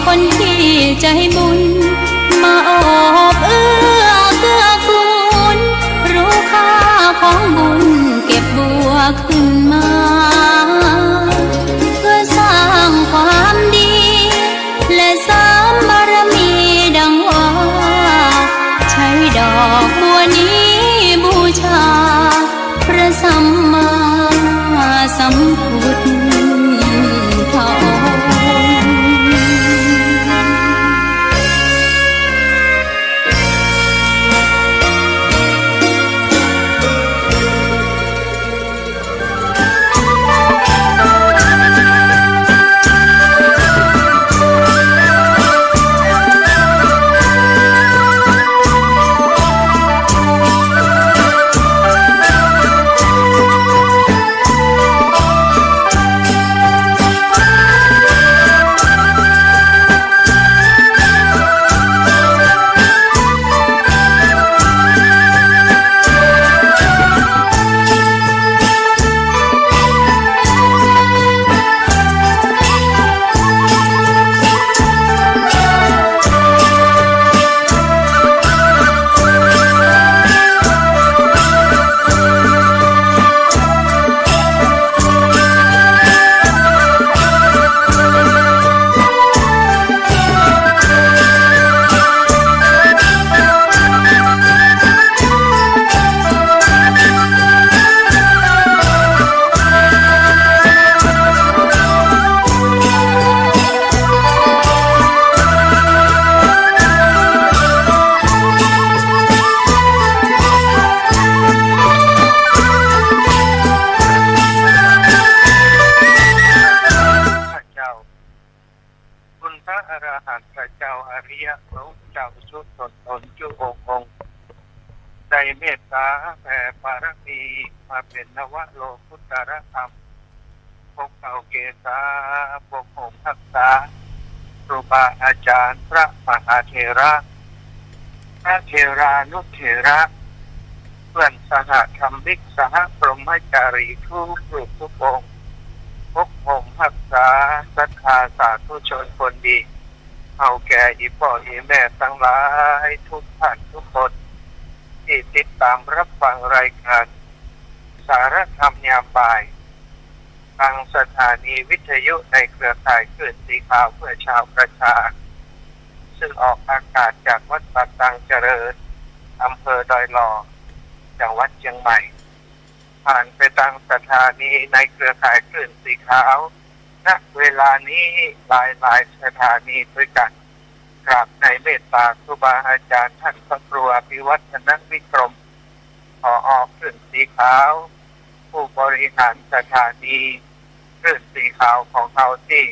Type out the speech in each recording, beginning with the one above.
คนที่ใจบุญมาโอบเอื้อเกื้อกูลรู้ค่าของบุญเก็บบัวขึ้นมาเพื่อสร้างความดีและเสริมบารมีดังว่าใช้ดอกบัวนี้บูชาพระสัมมาสัมพุทธพระองค์ได้เมตตาแผ่บารมีมาเป็นนวโลกุตรธรรมพวกเขาเกศาพวกหงทักษาครูบาอาจารย์พระมหาเถระพระเถรานุเถระเพื่อนสหธรรมิกสหพรหมจารีทุกรูปทุกองค์พวกหงทักษาศรัทธาสาธุชนคนดีเอาแก่อีพ่ออีแม่ทั้งหลายทุกท่านทุกคนที่ติดตามรับฟังรายการสารธรรมยามบ่ายทางสถานีวิทยุในเครือข่ายคลื่นสีขาวเพื่อชาวประชาซึ่งออกอากาศจากวัดป่าตังเจริญอำเภอดอยหล่อจังหวัดเชียงใหม่ผ่านไปทางสถานีในเครือข่ายคลื่นสีขาวณเวลานี้หลายสถานีด้วยกันกราบในเมตตาครูบาอาจารย์ท่านพระครูอภิวัฒนวิกรมผอ.คลื่นสีขาวผู้บริหารสถานีคลื่นสีขาวของเราที่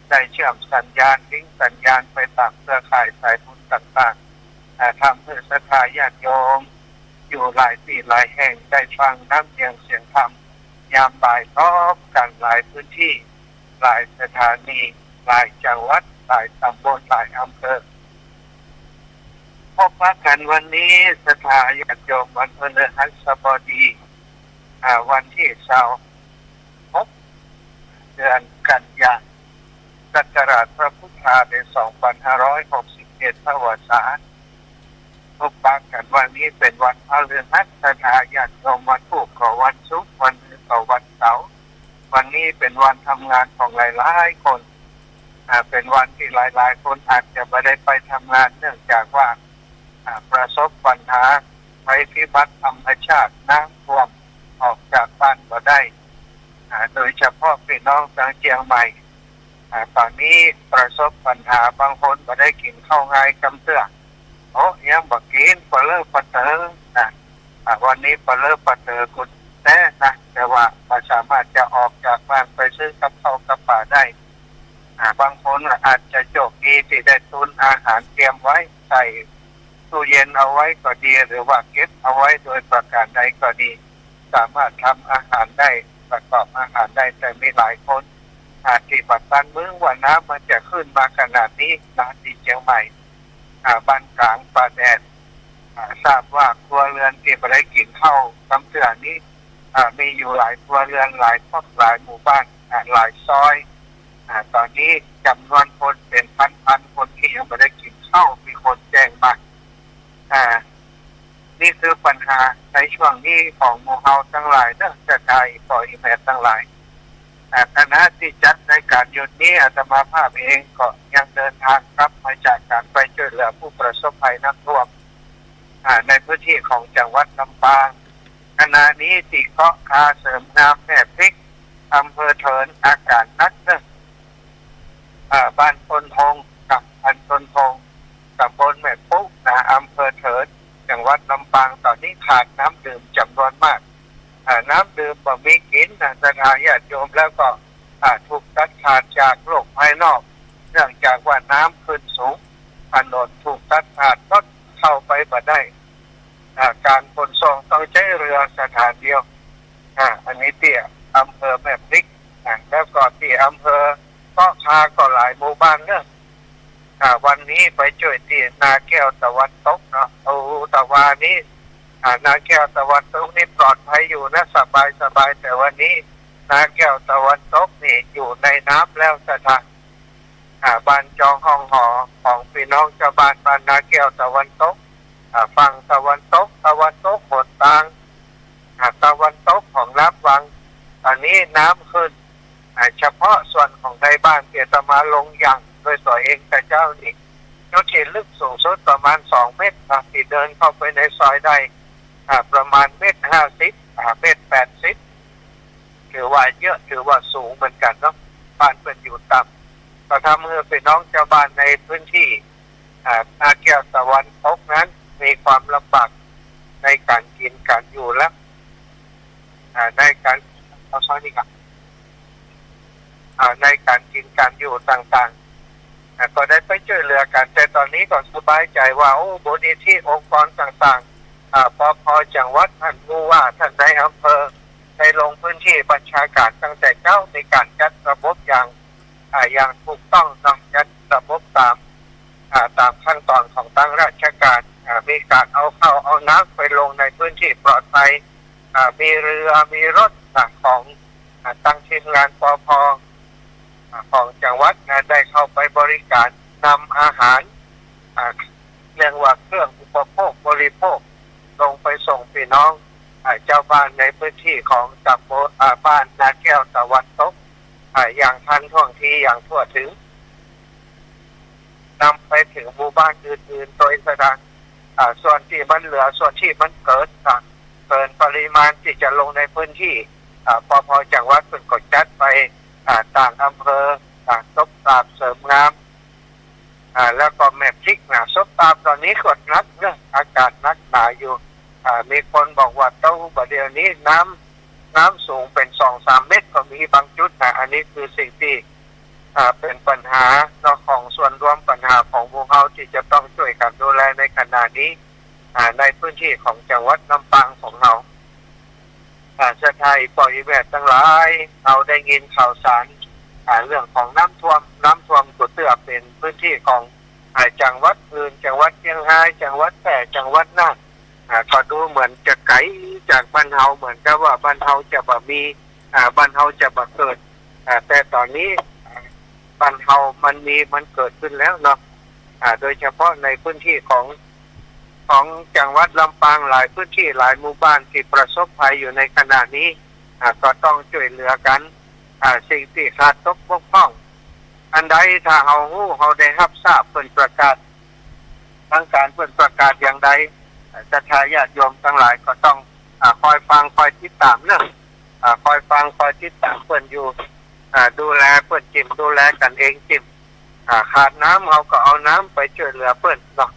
ได้เชื่อมสัญญาณลิงก์สัญญาณไปตามเครือข่ายสายบุญต่างๆทำเพื่อศรัทธาญาติโยมอยู่หลายที่หลายแห่งได้ฟังน้ำเสียงธรรมยามบ่ายพร้อมกันหลายพื้นที่หลายสถานีหลายจังหวัดหลายตำบลหลายอำเภอพบกันวันนี้สถาญาติโยมวันพฤหัสบดีวันที่26เดือนกันยายนศักราชพระพุทธศักราช2567พระวสานพบกันวันนี้เป็นวันพฤหัสสถาญาติโยมวันพุธกับวันศุกร์วันอื่นกับวันเสาร์วันนี้เป็นวันทำงานของหลายๆคนเป็นวันที่หลายๆคนอาจจะไม่ได้ไปทำงานเนื่องจากว่าประสบปัญหาภัยพิบัติธรรมชาติน้ำท่วมออกจากบ้านก็ได้โดยเฉพาะพี่น้องทางเชียงใหม่ตอนนี้ประสบปัญหาบางคนก็ได้กินข้าวง่ายกำเตื้อยังบอกกินปลาเลิกปลาเตอวันนี้ปลาเลิกปลาเตอกุดแต่ว่าสามารถจะออกจากบ้านไปซื้อกับข้าวกับปลาได้บางคนอาจจะโชคดีที่ได้ตุนอาหารเตรียมไว้ใส่ตู้เย็นเอาไว้ก็ดีหรือว่าเก็บเอาไว้โดยประการใดก็ดีสามารถทำอาหารได้ประกอบอาหารได้แต่มีหลายคนที่ปัตตานเมืองว่าน้ำมันจะขึ้นมาขนาดนี้ที่เชียงใหม่บ้านกลางป่าแดดทราบว่าครัวเรือนที่ไม่ได้กินข้าวกำเตื้อนี้มีอยู่หลายครัวเรือนหลายครอบหลายหมู่บ้านหลายซอย ตอนนี้จำนวนคนเป็นพันคนที่ยังไม่ได้กินข้าวมีคนแจ้งมานี่คือปัญหาในช่วงนี้ของหมู่เฮาทั้งหลายเนื่องจากไทยปล่อยแม่ทั้งหลายคณะที่จัดในการหยุดนี้อาตมาภาพเองก็ยังเดินทางกลับมาจากการไปช่วยเหลือผู้ประสบภัยน้ำท่วมในพื้นที่ของจังหวัดลำปางขณะนี้ที่เกาะคาเสริมน้ำแม่พริกอำเภอเถินอากาศนักเนอะบ้านต้นทงกับพันต้นทงตำบลแม่ปุ๊อำเภอเถินจังหวัดลำปางตอนนี้ขาดน้ำดื่มจำนวนมากน้ำดื่มบ่มีกินสถานญาติโยมแล้วก็ถูกตัดขาดจากโลกภายนอกเนื่องจากว่าน้ำขึ้นสูงถนนถูกตัดขาดรถเข้าไปบ่ได้การขนส่งต้องใช้เรือสถานเดียวอันนี้ที่อำเภอแม่พริกแล้วก็ที่อำเภอเกาะคาก็หลายหมู่บ้านเนอะวันนี้ไปช่วยที่นาแก้วตะวันตกเนาะตะวันนี้นาแก้วตะวันตกนี่ปลอดภัยอยู่นะสบายแต่วันนี้นาแก้วตะวันตกนี่อยู่ในน้ำแล้วสถานบ้านจองห้องหอของพี่น้องชาวบ้านนาแก้วตะวันตกฝั่งตะวันตกหดตางตะวันตกของน้ำวังตอนนี้น้ำขึ้นเฉพาะส่วนของในบ้านเกียรติมาลงอย่างโดยตัวเองแต่เจ้านี่จุดที่ลึกสูงสุดประมาณ2 เมตรที่เดินเข้าไปในซอยได้ประมาณ1.50 เมตร1.80 ถือว่าเยอะถือว่าสูงเหมือนกันเนาะบ้านเป็นอยู่ต่ำก็ทำให้พี่น้องชาวบ้านในพื้นที่นาแก้วตะวันตกนั้นมีความลำบากในการกินการอยู่และในการในการกินการอยู่ต่างๆก็ได้ไปช่วยเหลือกันแต่ตอนนี้ก็สบายใจว่าบริที่องค์กรต่างๆปภ.จังหวัดท่านผู้ว่าท่านนายอำเภอได้ลงพื้นที่บัญชาการตั้งแต่เช้าในการจัดระบบอย่างถูกต้องจัดระบบตามขั้นตอนของตั้งราชการมีการเอาเข้าเอาน้ำไปลงในพื้นที่ปลอดภัยมีเรือมีรถของตั้งทีมงานปภ.ของจังหวัดได้เข้าไปบริการนำอาหารเรียกว่าเครื่องอุปโภคบริโภคลงไปส่งพี่น้องเจ้าบ้านในพื้นที่ของตำบลบ้านนาแก้วตะวันตกอย่างทันท่วงทีอย่างทั่วถึงนำไปถึงหมู่บ้านอื่นๆโดยแสดงส่วนที่มันเหลือส่วนที่มันเกินปริมาณที่จะลงในพื้นที่ปภ.จังหวัดเป็นกดจัดไปต่างอำเภอซบตาบเสริมงามแล้วก็แม่พริกซบตาบตอนนี้กดนักเรื่องอากาศนักหนาอยู่มีคนบอกว่าเต้าประเดี๋ยวนี้น้ำสูงเป็น 2-3 เมตรก็มีบางจุดอันนี้คือสิ่งที่เป็นปัญหาของส่วนรวมปัญหาของหมู่เฮาที่จะต้องช่วยกันดูแลในขณะนี้ในพื้นที่ของจังหวัดลำปางของเราชาไทยปล่อยแวดทั้งหลายเราได้ยินข่าวสารเรื่องของน้ำท่วมกุดเตื้อเป็นพื้นที่ของจังหวัดอื่นจังหวัดเชียงรายจังหวัดแพร่จังหวัดน่านก็ดูเหมือนจะไกลจากบ้านเฮาเหมือนกับว่าบ้านเฮาจะบ่มีบ้านเฮาจะบ่เกิดแต่ตอนนี้บ้านเฮามันเกิดขึ้นแล้วเนาะโดยเฉพาะในพื้นที่ของจังหวัดลำปางหลายพื้นที่หลายหมู่บ้านที่ประสบภัยอยู่ในขณะนี้ก็ต้องช่วยเหลือกันสิ่งที่ขาดตกบกพร่องอันใดถ้าเฮาได้รับทราบเพิ่นประกาศทางการเพิ่นประกาศอย่างใดศรัทธาญาติโยมทั้งหลายก็ต้องคอยฟังคอยติดตามเนอะคอยฟังคอยติดตามเพิ่นอยู่ดูแลเพิ่นจิ้มดูแลกันเองจิ้มขาดน้ำเฮาก็เอาน้ำไปช่วยเหลือเพิ่นเนาะ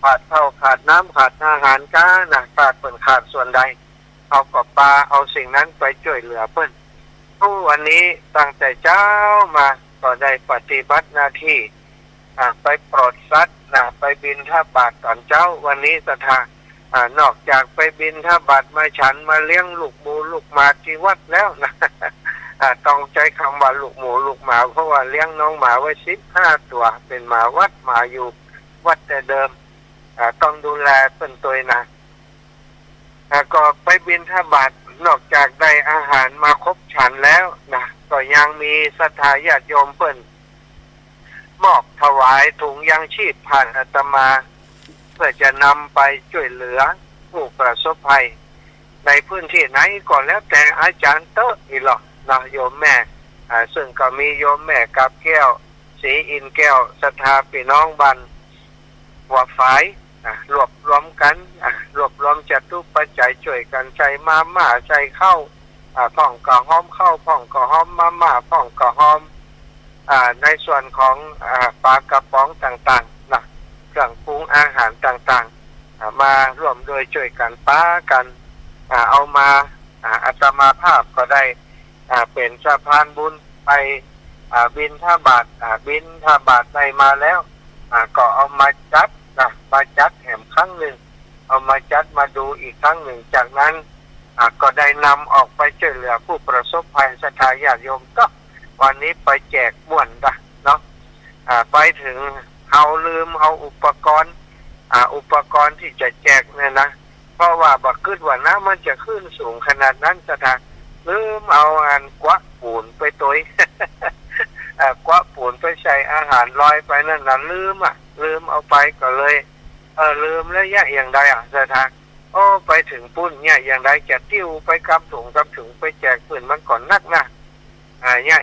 ขาดข้าวขาดน้ำขาดอาหารขาดเพิ่นขาดส่วนใดเอากับปลาเอาสิ่งนั้นไปช่วยเหลือเพิ่นวันนี้ตั้งแต่เช้ามาก็ได้ปฏิบัติหน้าที่ไปโปรดสัตว์ไปบิณฑบาตตอนเช้าวันนี้ศรัทธานอกจากไปบิณฑบาตมาฉันมาเลี้ยงลูกหมูลูกหมาที่วัดแล้วนะต้องใช้คำว่าลูกหมูลูกหมาเพราะว่าเลี้ยงน้องหมาไว้15 ตัวเป็นหมาวัดหมาอยู่วัดแต่เดิมต้องดูแลเป็นตัวนะก็ไปบิณฑบาตนอกจากได้อาหารมาครบฉันแล้วนะ ก็ยังมีศรัทธาญาติโยมเปิ้นมอบถวายถุงยังชีพผ่านอาตมาเพื่อจะนำไปช่วยเหลือผู้ประสบภัยในพื้นที่ไหนก็แล้วแต่อาจารย์เตอะอีหรอกนะโยมแม่ซึ่งก็มีโยมแม่กับแก้วศรีอินแก้วศรัทธาพี่น้องบันหัวฝายรวบรวมกันรวบรวมจตุปัจจัยช่วยกันใจมาม่าใจเข้าพ่องกะห้อมเข้าพ่องกะห้อมมาม่าพ่องกะห้อมในส่วนของปลากระป๋องต่างๆนะเครื่องปรุงอาหารต่างๆมาร่วมโดยช่วยกันป้ากันเอามาอาตมาภาพก็ได้เป็นสะพานบุญไปบิณฑบาตบิณฑบาตได้มาแล้วก็เอามาจัดมาจัดแห่งครั้งหนึ่งเอามาจัดมาดูอีกครั้งหนึ่งจากนั้นก็ได้นำออกไปช่วยเหลือผู้ประสบภัยศรัทธาญาติโยมก็วันนี้ไปแจกม่วนเนาะไปถึงเอาลืมเอาอุปกรณ์ที่จะแจกเนี่ยนะเพราะว่าบักขึ้นว่าน้ำมันจะขึ้นสูงขนาดนั้นศรัทธาลืมเอากวะปูนไปตัว กวะปูนไปใส่อาหารลอยไปนั่นน่ะลืมเอาไปก็เลยลืมแล้วอย่างใดศรัทธาโอ้ไปถึงปุ้นอย่างใดจะติ้วไปกำถุงไปแจกปืนมันก่อนนักนะ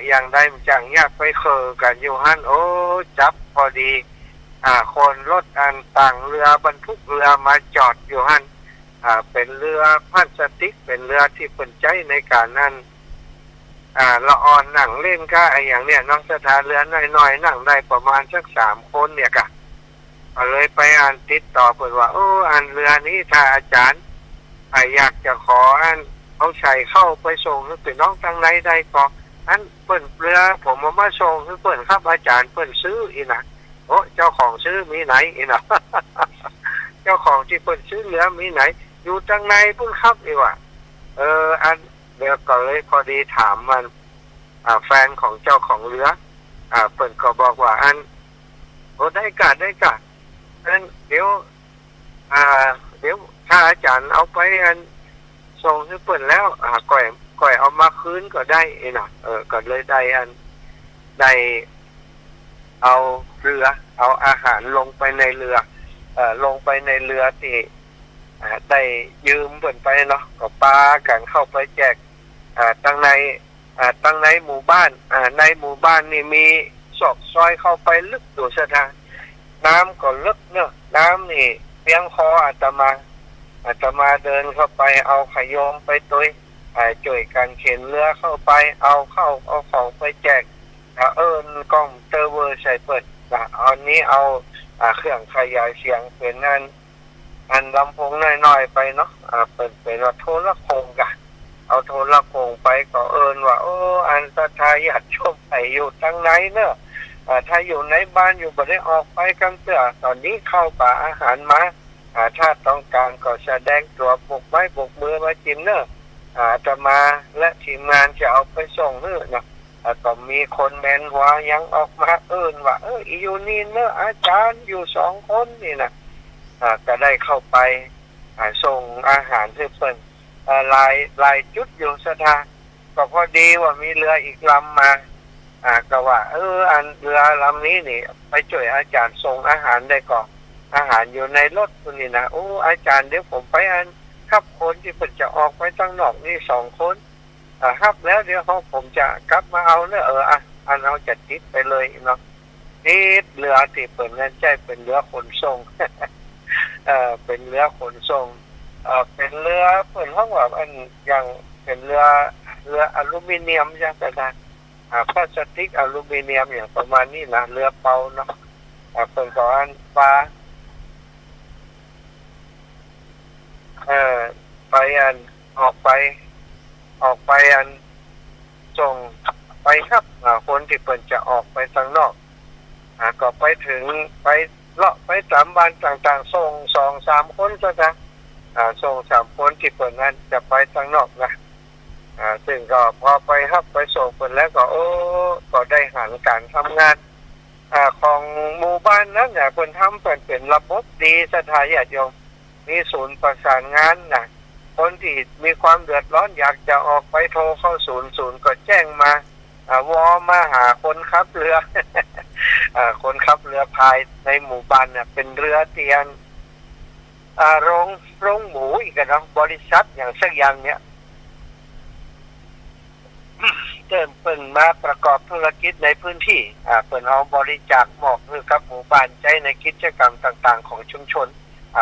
อย่างใดมันจังไปเคอกันอยู่หันโอ้จับพอดีคนรถต่างเรือบรรทุกเรือมาจอดอยู่หันเป็นเรือพลาสติกเป็นเรือที่เป็นใจในการนั้นละอ่อนนั่งเล่นก็อย่างเนี้ยน้องสถานเรือน้อยๆนั่งได้ประมาณสัก3 คนเนี่ยกะเลยไปติดต่อเปิดว่าโอ้เรือนี้ถ้าอาจารย์อยากจะขอเอาใส่เข้าไปส่งให้พี่น้องทางไหนได้ก็เปิ่นเรือผมมาส่งให้เปิ่นครับอาจารย์เปิ่นซื้ออีนะโอ้เจ้าของซื้อมีไหนอีนะ เจ้าของที่เปิ่นซื้อเรือมีไหนอยู่ทางไหนเพิ่งครับอีว่าเดี๋ยวก็เลยพอดีถามมันแฟนของเจ้าของเรือเปิ่นก็บอกว่าโอ้ได้กะเดี๋ยวถ้าอาจารย์เอาไปส่งให้เปิ่นแล้วก่อยเอามาคืนก็ได้นะก็เลยได้เอาเรือเอาอาหารลงไปในเรือที่ได้ยืมเปิ่นไปเนาะก็ปากันเข้าไปแจกตั้งในหมู่บ้านในหมู่บ้านนี่มีซอกซอยเข้าไปลึกดูสถานน้ำก็ลึกเนอะน้ำนี่เพียงคออาตมาเดินเข้าไปเอาขยงไปตุยช่วยกันเข็นเรือเข้าไปเอาของไปแจกกล้องเตอร์เวอร์ใส่เปิดอันนี้เอาเครื่องขยายเสียงเป็นลำโพงน้อยๆไปเนาะเป็นว่าโทรโขงกะเอาโทรโขงไปก็ว่าโอ้ศรัทธาญาติโยมไปอยู่ทางไหนเนอะถ้าอยู่ในบ้านอยู่บ่ได้ออกไปกันเถอะตอนนี้เข้าป่าอาหารมาถ้าต้องการก็แสดงตัวปกไม้ปกมือมาจิ้มเนอะจะมาและทีมงานจะเอาไปส่งเนอะนะก็มีคนแมนหัวยังออกมาว่าอยู่นี่เนอะอาจารย์อยู่2 คนนี่นะก็ได้เข้าไปส่งอาหารให้เพิ่นหลายจุดอยู่สถานก็พอดีว่ามีเรืออีกลำมาก็ว่าเรือลำนี้นี่ไปช่วยอาจารย์ส่งอาหารได้ก่อนอาหารอยู่ในรถคุณนี่นะโอ้อาจารย์เดี๋ยวผมไปครับคนที่เพิ่นจะออกไปตั้งนอกนี่2 คนครับแล้วเดี๋ยวผมจะกลับมาเอาเนอะเอาจะติดไปเลยเนาะนี่เรือที่เปิดนั่นใช่เป็นเรือขนส่ง เป็นเรือขนส่งเป็นเรือเปิดห้องแบบอย่างเป็นเรืออลูมิเนียมใช่ไหมนะพลาสติกอลูมิเนียมอย่างประมาณนี้นะเรือเปาเนาะเปิดก่อนปลาไปออกไปส่งไปครับคนที่เปิดจะออกไปทางนอกก็ไปถึงไปเลาะไปตามบ้านต่างๆส่ง2-3 คนก็จะส่ง3 คนที่เปิดนั้นจะไปทางนอกนะซึ่งก็พอไปครับไปส่งเปิดแล้วก็ได้หันการทำงานของหมู่บ้านนั้นเนี่ยเปิดทำเป็นระบบดีศรัทธาญาติโยมมีศูนย์ประสานงานนะคนที่มีความเดือดร้อนอยากจะออกไปโทรเข้าศูนย์ก็แจ้งมา วอมาหาคนขับเรือ คนขับเรือพายในหมู่บ้านเนี่ยเป็นเรือเตียนโรงหมูอีกกันเนาะบริษัทอย่างสักอย่างเนี้ย เปิ่นมาประกอบธุรกิจในพื้นที่เปิ่นเอาบริจาคมอบให้กับหมู่บ้านใจในกิจกรรมต่างๆของชุมชน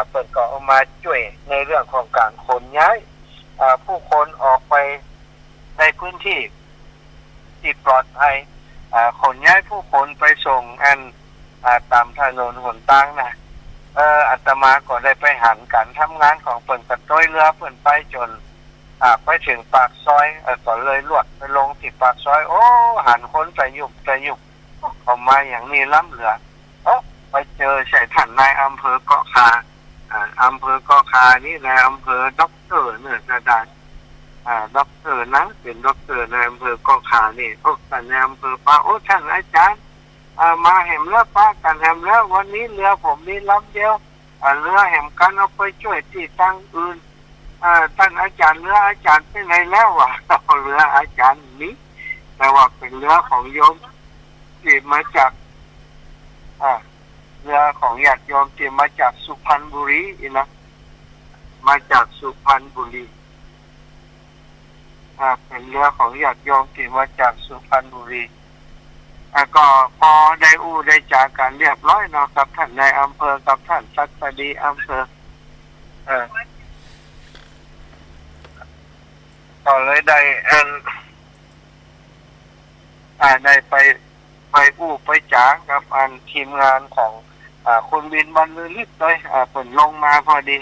เปิ่นก็เอามาช่วยในเรื่องของการขนย้ายผู้คนออกไปในพื้นที่ที่ปลอดภัยขนย้ายผู้คนไปส่งตามถนนหนทางนะอาตมาก็ได้ไปหันการทำงานของเปิ่นกับต้อยเรือเปิ่นไปจนไปถึงปากซอยก็เลยลวดไปลงที่ปากซอยโอ้หันคนไปยุบออกมาอย่างนี้ล้ำเหลือไปเจอใส่ท่านนายอำเภอเกาะคาอำเภอเกาะคานี่นายอำเภอด็อกเตอร์เนี่ยกระดาษด็อกเตอร์นะเป็นด็อกเตอร์นายอำเภอเกาะคานี่ท่านนายอำเภอป้าท่านอาจารย์มาแหมแล้วป้ากันแหมแล้ววันนี้เรือผมนี่ลำเดียวเรือแหมกันเอาไปช่วยที่ตั้งอื่นท่านอาจารย์เรืออาจารย์ไปไหนแล้ววะเรืออาจารย์นี้แต่ว่าเป็นเรือของโยมที่มาจากเรือของญาติโยมที่มาจากสุพรรณบุรีนะมาจากสุพรรณบุรีเป็นเรือของญาติโยมที่มาจากสุพรรณบุรีก็พอได้จากกันเรียบร้อยเนาะกับท่านนายอำเภอกับท่านสัตดีอำเภอก็เลยได้ได้ไปไปจ๋ากับทีมงานของคุณบินบรรลือฤทธิ์เลยผลลงมาพอดี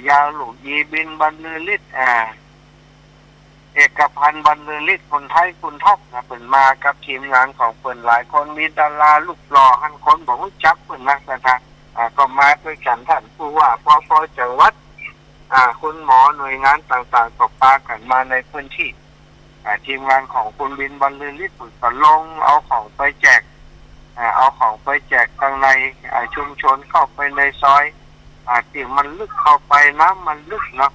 ยาวหลูกยีบินบรรลือฤทธิ์เอกพันธ์บรรลือฤทธิ์คนไทยคุณท็อปเปิ่นมากับทีมงานของเปิ่นหลายคนมีดาราลูกหล่อหันคนบอกว่าจับเปิ่นนักนะก็มาด้วยกันท่านผู้ว่าปฟจังหวัดคุณหมอหน่วยงานต่างๆก็พากันมาในพื้นที่ทีมงานของคุณบินบรรลือฤทธิ์ก็ลงเอาของไปแจกข้างในชุมชนเข้าไปในซอยที่มันลึกเข้าไปน้ำมันลึกเนาะ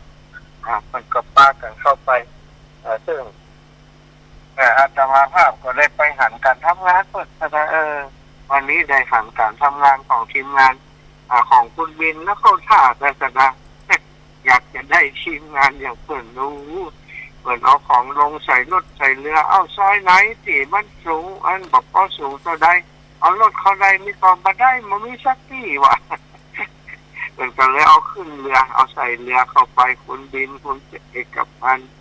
มันก็พากันเข้าไปซึ่งอาตมาภาพก็ได้ไปหันการทำงานเปิดวันนี้ได้หันการทำงานของทีมงานของคุณบินแล้วเข้าท่าแต่นะอยากจะได้ทีมงานอย่างเปิดรู้เปิดเอาของลงใส่รถใส่เรือเอาซอยไหนที่มันสูงบอกก็สูงตัวใดเอารถเขาใดมีความมาได้มันมีสักที่วะเปิดกันเลยเอาขึ้นเรือเอาใส่เรือเข้าไปคุณบินคุณเอกพันธ์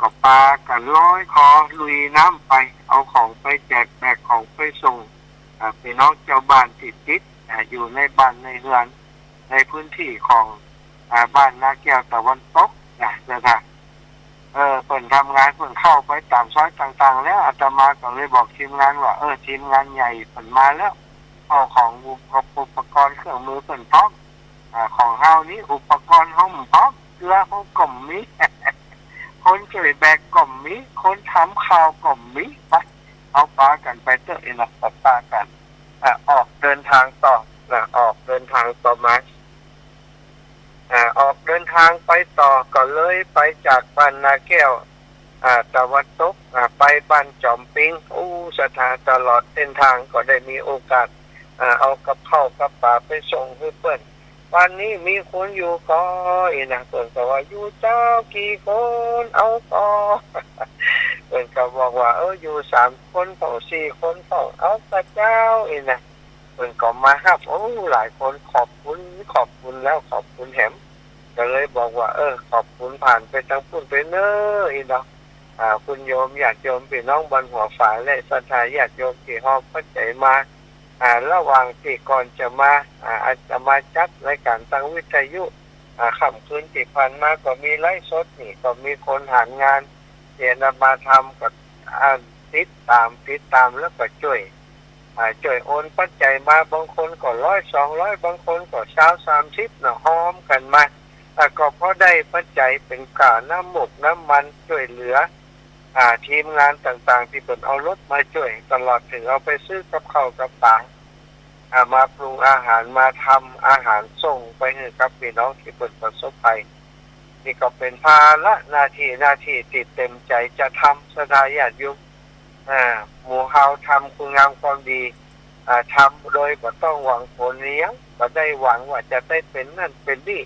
ก็ปากันร้อยคอลุยน้ำไปเอาของไปแจกของไปส่งพี่น้องเจ้าบ้านติดอยู่ในบ้านในเรือนในพื้นที่ของบ้านนาแก้วตะวันตกนะคะเปิ่นทำงานเปิ่นเข้าไปตามซอยต่างๆแล้วอาตมาก็เลยบอกทีมงานว่าทีมงานใหญ่เปิ่นมาแล้วเอาของอุปกรณ์เครื่องมือเปิ่นพร้อมของเฮานี้อุปกรณ์เฮาพร้อมเกลือเฮากล่อมมีคนช่วยแบกกล่อมมีคนทำข่าวกล่อมมีไปเอาปลากันไปเตอะนะปลากันออกเดินทางต่อออกเดินทางต่อมาออกเดินทางไปต่อก็เลยไปจากบ้านนาแก้วตะวันตกไปบ้านจอมปิงสถานตลอดเส้นทางก็ได้มีโอกาสเอากับข้าวกับปลาไปส่งให้เพื่อนวันนี้มีคนอยู่ก็นะเพื่อนก็ว่าอยู่เจ้ากี่คนเอาก็เพื่อนก็บอกว่าอยู่3 คนของ4 คนของเอาพระเจ้านะเพื่อนก็มาครับหลายคนขอบคุณแล้วขอบคุณแหมก็เลยบอกว่าขอบคุณผ่านไปทั้งพุ่นไปเนอะเนาะคุณโยมญาติโยมพี่น้องบนหัวฝาและศรัทธาญาติโยมที่ฮอบพระใจมาระหว่างที่ก่อนจะมาอาจจะมาจัดรายการทางวิทยุค่ำคืนที่ผ่านมาก็มีไลฟ์สดนี่ก็มีคนหางานเจนมาทำกับติดตามแล้วก็ช่วยโอนปัจจัยมาบางคนก็100-200บางคนก็20-30นะหอมกันมาก็พอได้ปัจจัยเป็นค่าน้ำหมกน้ำมันช่วยเหลือทีมงานต่างๆที่เปิดเอารถมาช่วยตลอดถึงเอาไปซื้อกับข้าวกับปลามาปรุงอาหารมาทำอาหารส่งไปให้กับพี่น้องที่เปิดประสบภัย นี่ก็เป็นภาระหน้าที่ติดเต็มใจจะทำสถาญาติโยมหมู่เฮาทำคุณงามความดีทำโดยบ่ต้องหวังผลเลี้ยงบ่ได้หวังว่าจะได้เป็นนั่นเป็นนี่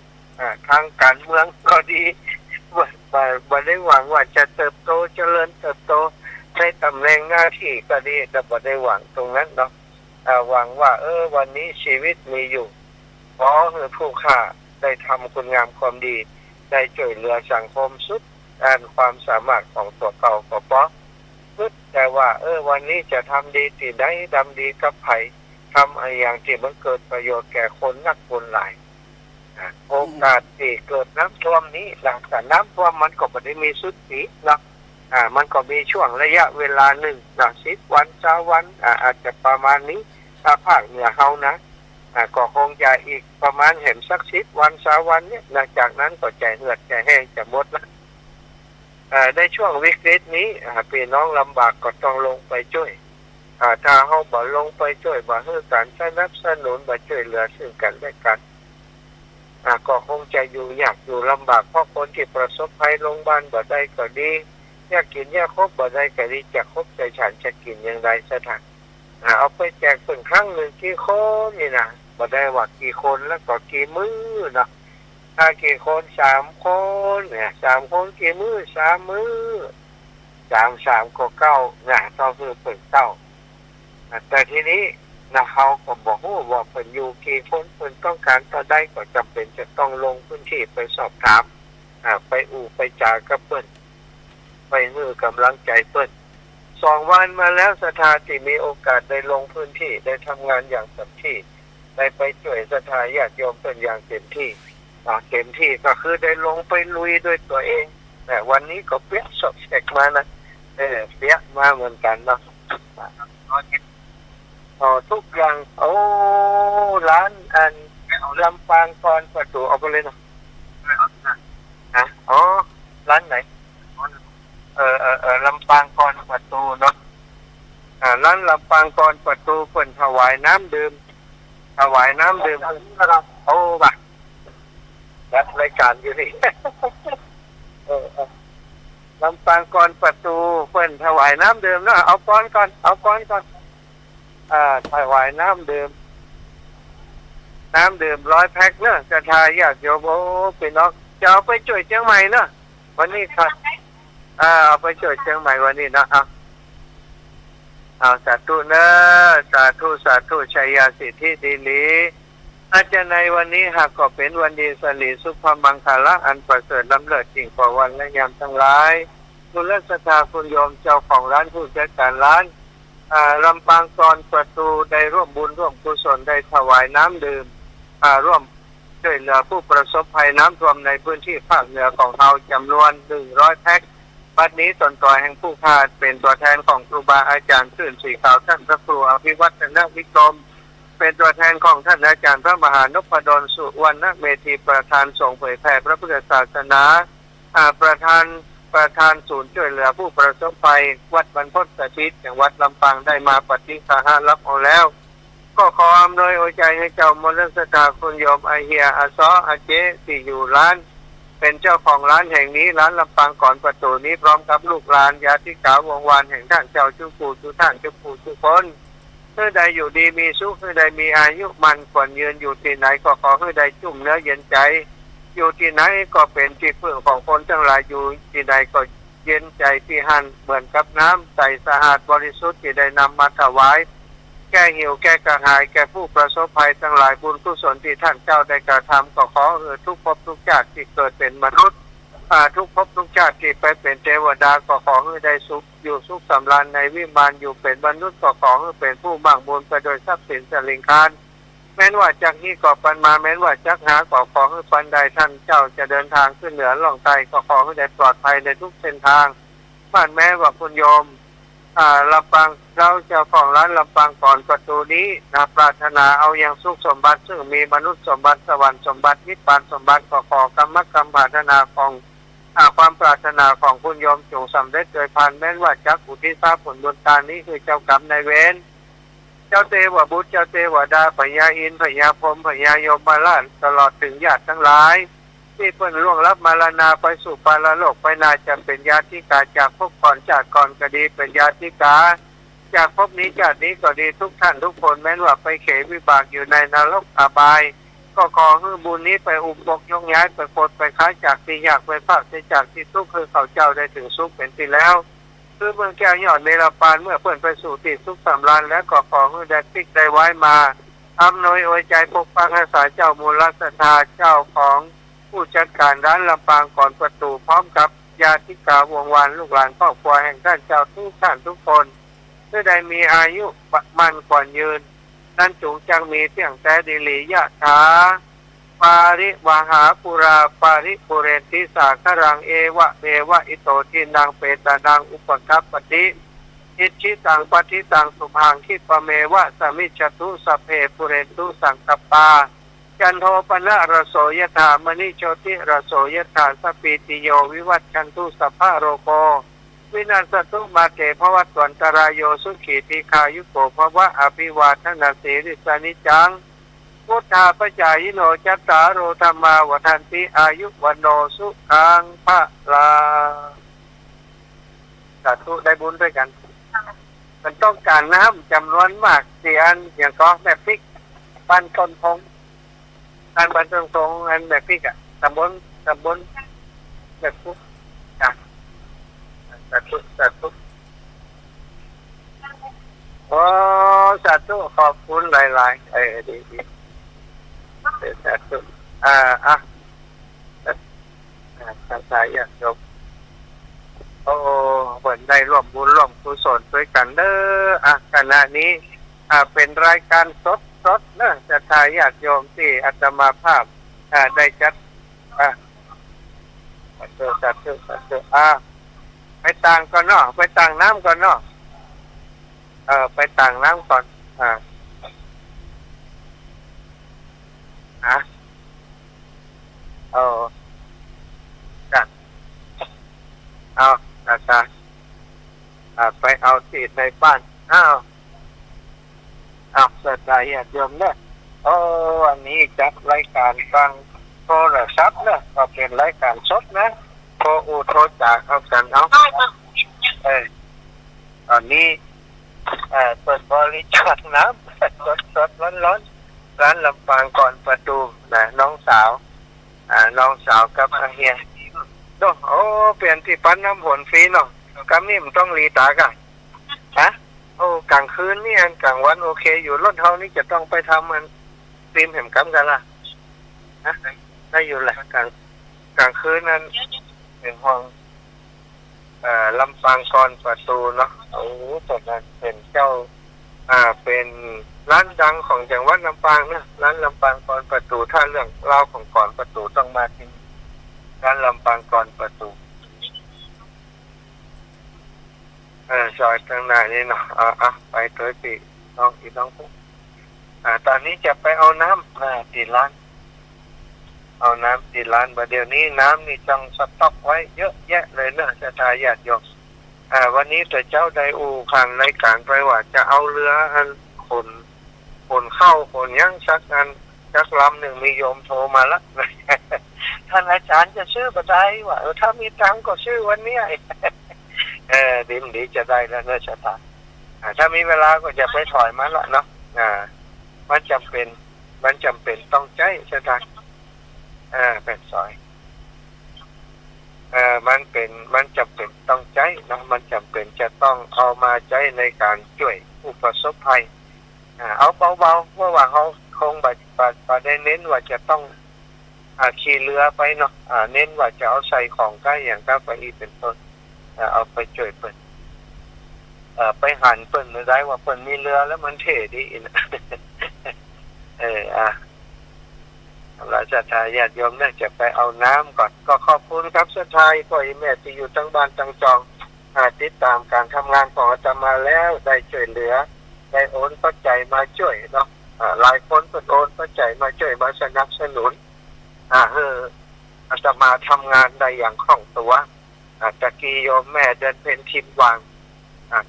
ทางการเมืองก็ดีบ่ได้หวังว่าจะเติบโตเจริญเติบโตในตำแหน่งหน้าที่ก็ดีแต่บ่ได้หวังตรงนั้นเนาะหวังว่าวันนี้ชีวิตมีอยู่ขอให้ผู้ข้าได้ทำคุณงามความดีได้ช่วยเหลือสังคมสุดความสามารถของตัวเก่าก็พอแต่ว่าวันนี้จะทำดีที่ใดทำดีกับไผทำอะไรอย่างที่มันเกิดประโยชน์แก่คนนักคนหลายโอกาสที่เกิดน้ำท่วมนี้หลังจากน้ำท่วมมันก็ไม่ได้มีสุดสีนะมันก็มีช่วงระยะเวลาหนึ่ง10 วัน20 วันอาจจะประมาณนี้ถ้าภาคเหนือเฮานะก็คงจะอีกประมาณเห็นสัก10 วัน20 วันเนี่ยหลังจากนั้นก็ใจเหือดใจแห้งจะหมดละในช่วงวิกฤตนี้พี่น้องลำบากก็ต้องลงไปช่วยถ้าเฮาบ่ลงไปช่วยบ่ให้การสนับสนุนบ่ช่วยเหลือซึ่งกันและกันก็คงจะอยู่ยากอยู่ลำบากเพราะคนที่ประสบภัยโรงพยาบาลบ่ได้ก็ดีอยากกินยาครบบ่ได้ก็ดีจะครบใจฉันจะกินอย่างไรสถานเอาไปแจกเป็นครั้งหนึ่งกี่คนนี่นะบ่ได้ว่ากี่คนแล้วก็กี่มื้อนะถ้ากี่คน3 คนเนี่ย3 คนกี่มื้อ3 มื้อ3ก็9ต้องคือเป็น9แต่ทีนี้เขาก็บอกว่าเพิ่นอยู่กี่คนเพิ่นต้องการต่อได้ก็จำเป็นจะต้องลงพื้นที่ไปสอบถามไปไปจากับเพิ่นไปมือกำลังใจเพิ่น2 วันมาแล้วสถาที่มีโอกาสได้ลงพื้นที่ได้ทำงานอย่างเต็มที่ได้ไปช่วยสถาญาติโยมเพิ่นอย่างเต็มที่ก็คือได้ลงไปลุยด้วยตัวเองแต่วันนี้ก็เปียกสอบเสกมานะเปียกมาเหมือนกันเนาะทุกอย่างร้านลำปางกรประตูเอาไปเลยเนาะร้านไหนลำปางกรประตูเนาะร้านลำปางกรประตูเพิ่นถวายน้ำดื่มบักจัดรายการอยู่นี่ลำปางกรประตูเพิ่นถวายน้ำดื่มเนาะเอาก้อนก่อนถวายน้ำดื่ม100 แพ็คเนาะจะทายอยากโยมพี่น้องจะเอาไปช่วยเชียงใหม่เนาะวันนี้ครับเอาไปช่วยเชียงใหม่วันนี้นะเอาสาธุเนอะสาธุชัยยาสิทธิดีลีอาจารย์ในวันนี้หากก็เป็นวันดีสลีสุภมังคละอันประเสริฐล้ำเลิศจริงกว่าวันและยามทั้งหลายคุณรัศธาคุณโยมเจ้าของร้านผู้จัดการร้านลำปางกรประตูได้ร่วมบุญร่วมกุศลได้ถวายน้ำดื่มร่วมช่วยเหลือผู้ประสบภัยน้ำท่วมในพื้นที่ภาคเหนือของเราจำนวน100 แพ็คบัดนี้ตนต่อแห่งผู้ขาดเป็นตัวแทนของครูบาอาจารย์ชื่นสีขาวท่านพระครูอภิวัฒนวิกรมเป็นตัวแทนของท่านอาจารย์พระมหานพดลสุวรรณเมธีประธานส่งเผยแผ่พระพุทธศาสนาประธานศูนย์ช่วยเหลือผู้ประสบภัยวัดบรรพตสถิตจังหวัดลำปางได้มาปฏิสาหะรับเอาแล้วก็ขออำนวยใจให้เจ้ามรสตาคุณโยมอาเฮียอาซออาเจที่อยู่ร้านเป็นเจ้าของร้านแห่งนี้ร้านลำปางก่อนประตูนี้พร้อมกับลูกหลานญาติกาวงวานแห่งท่านเจ้าจุกูจุท่านจุกูจุคนเพื่อใดอยู่ดีมีสุขเพื่อใดมีอายุมันควรยืนอยู่ที่ไหนก็ขอให้ใดจุ่มเนื้อเย็นใจอยู่ที่ไหนก็เป็นที่พึ่งของคนทั้งหลายอยู่ที่ใดก็เย็นใจที่หันเหมือนกับน้ำใสสะอาดบริสุทธิ์ที่ได้นำมาถวายแก้หิวแก้กระหายแก่ผู้ประสบภัยทั้งหลายบุญกุศลที่ท่านเจ้าได้กระทำก็ขอทุกภพทุกชาติที่เกิดเป็นมนุษย์ทุกภพทุกชาติที่ไปเป็นเทวดาก็ขอให้ได้สุขอยู่สุขสำราญในวิมานอยู่เป็นมนุษย์ก็ขอให้เป็นผู้มั่งบุญไปโดยทรัพย์สินสลิงคารแม้นว่าจากนี้ก็ปันมาแม้นว่าจากหาก็ขอให้ปันใดท่านเจ้าจะเดินทางขึ้นเหนือล่องใต้ก็ขอให้ได้ปลอดภัยในทุกเส้นทางบ้านแม้ว่าคุณโยมลำปางเราเจ้าของร้านลำปางก่อนประตูนี้ปรารถนาเอาอย่างสุขสมบัติซึ่งมีมนุษย์สมบัติสวรรค์สมบัตินิพพานสมบัติขอกรรมปรารถนาของความปรารถนาของคุณโยมจงสำเร็จโดยผ่านแม้นว่าจักอุทิศผลบุญตานี้คือเจ้ากรรมนายเวรเจ้าเทวบุตรเจ้าเทวดาพญาอินทร์พญาพรหมพญายมราชตลอดถึงญาติทั้งหลาย ที่เพิ่นล่วงลับมรณาไปสู่ปรโลกไปนาจะเป็นญาติกาจากภพก่อนจากก่อนก็ดีเป็นญาติกาจากภพนี้ชาตินี้ก็ดีทุกท่านทุกคนแม้ว่าไปเขวิบากอยู่ในนรกอบายก็ขอให้บุญนี้ไปอุปกยกย้ายไปโปรดไปค้าจากที่ยากไปภาคจากที่ทุกข์คือเขาเจ้าได้ถึงสุขเป็นที่แล้วคือเมืองแก้วยอดเนรปานเมื่อเพิ่นไปสู่ที่สุขสำราญแล้วก็ขอให้ได้ติ๊กได้ไว้มาอำนวยอวยใจปกปักรักษาเจ้ามูลรัตนาเจ้าของผู้จัดการร้านลำปางก่อนประตูพร้อมกับญาติกาวงวานลูกหลานครอบครัวแห่งท่านเจ้าทุกท่านทุกคนเพื่อได้มีอายุมั่นขวัญยืนนั่นจุงจังมีเสียงแต่ดิลิยะถาปาริวหาปุราปาริปุเรนติสาครังเอวะเมวะอิโตทินังเปตานังอุปคัปปติอิชิตังปฏิตังสุภังคิปเมวะสมิจฉตุสเพปุเรนตุสังกปาจันโทปนะระโสยถามณิโชติระโสยถาสปีติโยวิวัตชันตุสัพพะโรโกวินาศตุมาเตภวัตวันตรายโยสุขีติคายุโกภวะอภิวาทนาสีริสานิจังพุทธาปจายโนจัตตารโอธรรมาวทันติอายุวันโนสุขังพระลาสาธุได้บุญด้วยกันมันต้องการน้ำจำนวนมากเสียนอย่างก็แบบพริกบ้านต้นพงการบ้านต้นพงอันแบบพริกอ่ะตำบลแบบพุกอ่ะสาธุโอ้สาธุขอบคุณหลายๆดีสาธุสายอยากจบโอ้เหมือนได้ร่วมบุญร่วมกุศลด้วยกันเด้อขณะนี้เป็นรายการสดเนอะจะทายญาติโยมที่อาตมาภาพได้จัดสาธุไปต่างก่อนเนาะไปต่างน้ำก่อนเนาะไปต่างน้ำก่อนจัดเอาอาจารย์ไปเอาที่ในบ้านสดายญาติโยมเนี่ยอันนี้จัดรายการฟังโทรศัพท์เนี่ยก็เป็นรายการสดนะโทรจากเอากันเอาตอนนี้เปิดบริจาคน้ำสดร้อนร้านลำปางก่อนประตูนะน้องสาวกับเฮียเปลี่ยนที่ปั้นน้ำผลฟรีเนาะกำนี่มันต้องรีตากันกลางคืนนี่กลางวันโอเคอยู่รถเท่านี้จะต้องไปทำมันฟิล์มเห็นกำกันล่ะได้อยู่แหละกลางคืนนั้นเป็นห้องลำปางก่อนประตูเนาะตอนนั้นเป็นเจ้าเป็นร้านดังของจังหวัดลำปางนะร้านลำปางก่อนประตูถ้าเรื่องเล่าของก่อนประตูต้องมาที่ร้านลำปางก่อนประตูซอยทางหน้านี่เนาะไปตัวปีน้องปุ๊ตอนนี้จะไปเอาน้ำที่ร้านเอาน้ำที่ร้านเดี๋ยวนี้น้ำนี่จังสต็อกไว้เยอะแยะเลยนะจะทายญาติโยมวันนี้แต่เจ้าไดอูผ่านรายการไปว่าจะเอาเรือขนเข้าขนยั่งสักลำหนึ่งมีโยมโทรมาละ ท่านอาจารย์จะซื้อก็ได้ว่าถ้ามีตังก็ซื้อวันนี้ ดีจะได้แล้วเนอะชะตาถ้ามีเวลาก็จะไปถอยมาละเนาะมันจำเป็นต้องใจชะตาเป็นซอยมันจำเป็นต้องใจนะมันจำเป็นจะต้องเอามาใจในการช่วยผู้ประสบภัยเอาเบาๆเพราะว่าเขาคงบ่ได้เน้นว่าจะต้องขี่เรือไปเนาะเน้นว่าจะเอาใส่ของใกล้อย่างก้าวไปอีเป็นต้นเอาไปช่วยเปิ้นไปหันเปิ้นได้ว่าเปิ้นมีเรือแล้วมันเท่ดีนะเราจะทายญาติโยมเนี่ยจะไปเอาน้ำก่อนก็ขอบคุณครับสุดท้ายพ่อแม่ที่อยู่ทั้งบ้านทั้งจองติดตามการทำงานของอาตมาแล้วได้ช่วยเหลือได้โอนปัจจัยมาช่วยเนาะหลายคนก็โอนปัจจัยมาช่วยมาสนับสนุนอาตมาทำงานได้อย่างคล่องตัวตะกี้โยมแม่เดินเป็นทีมวาง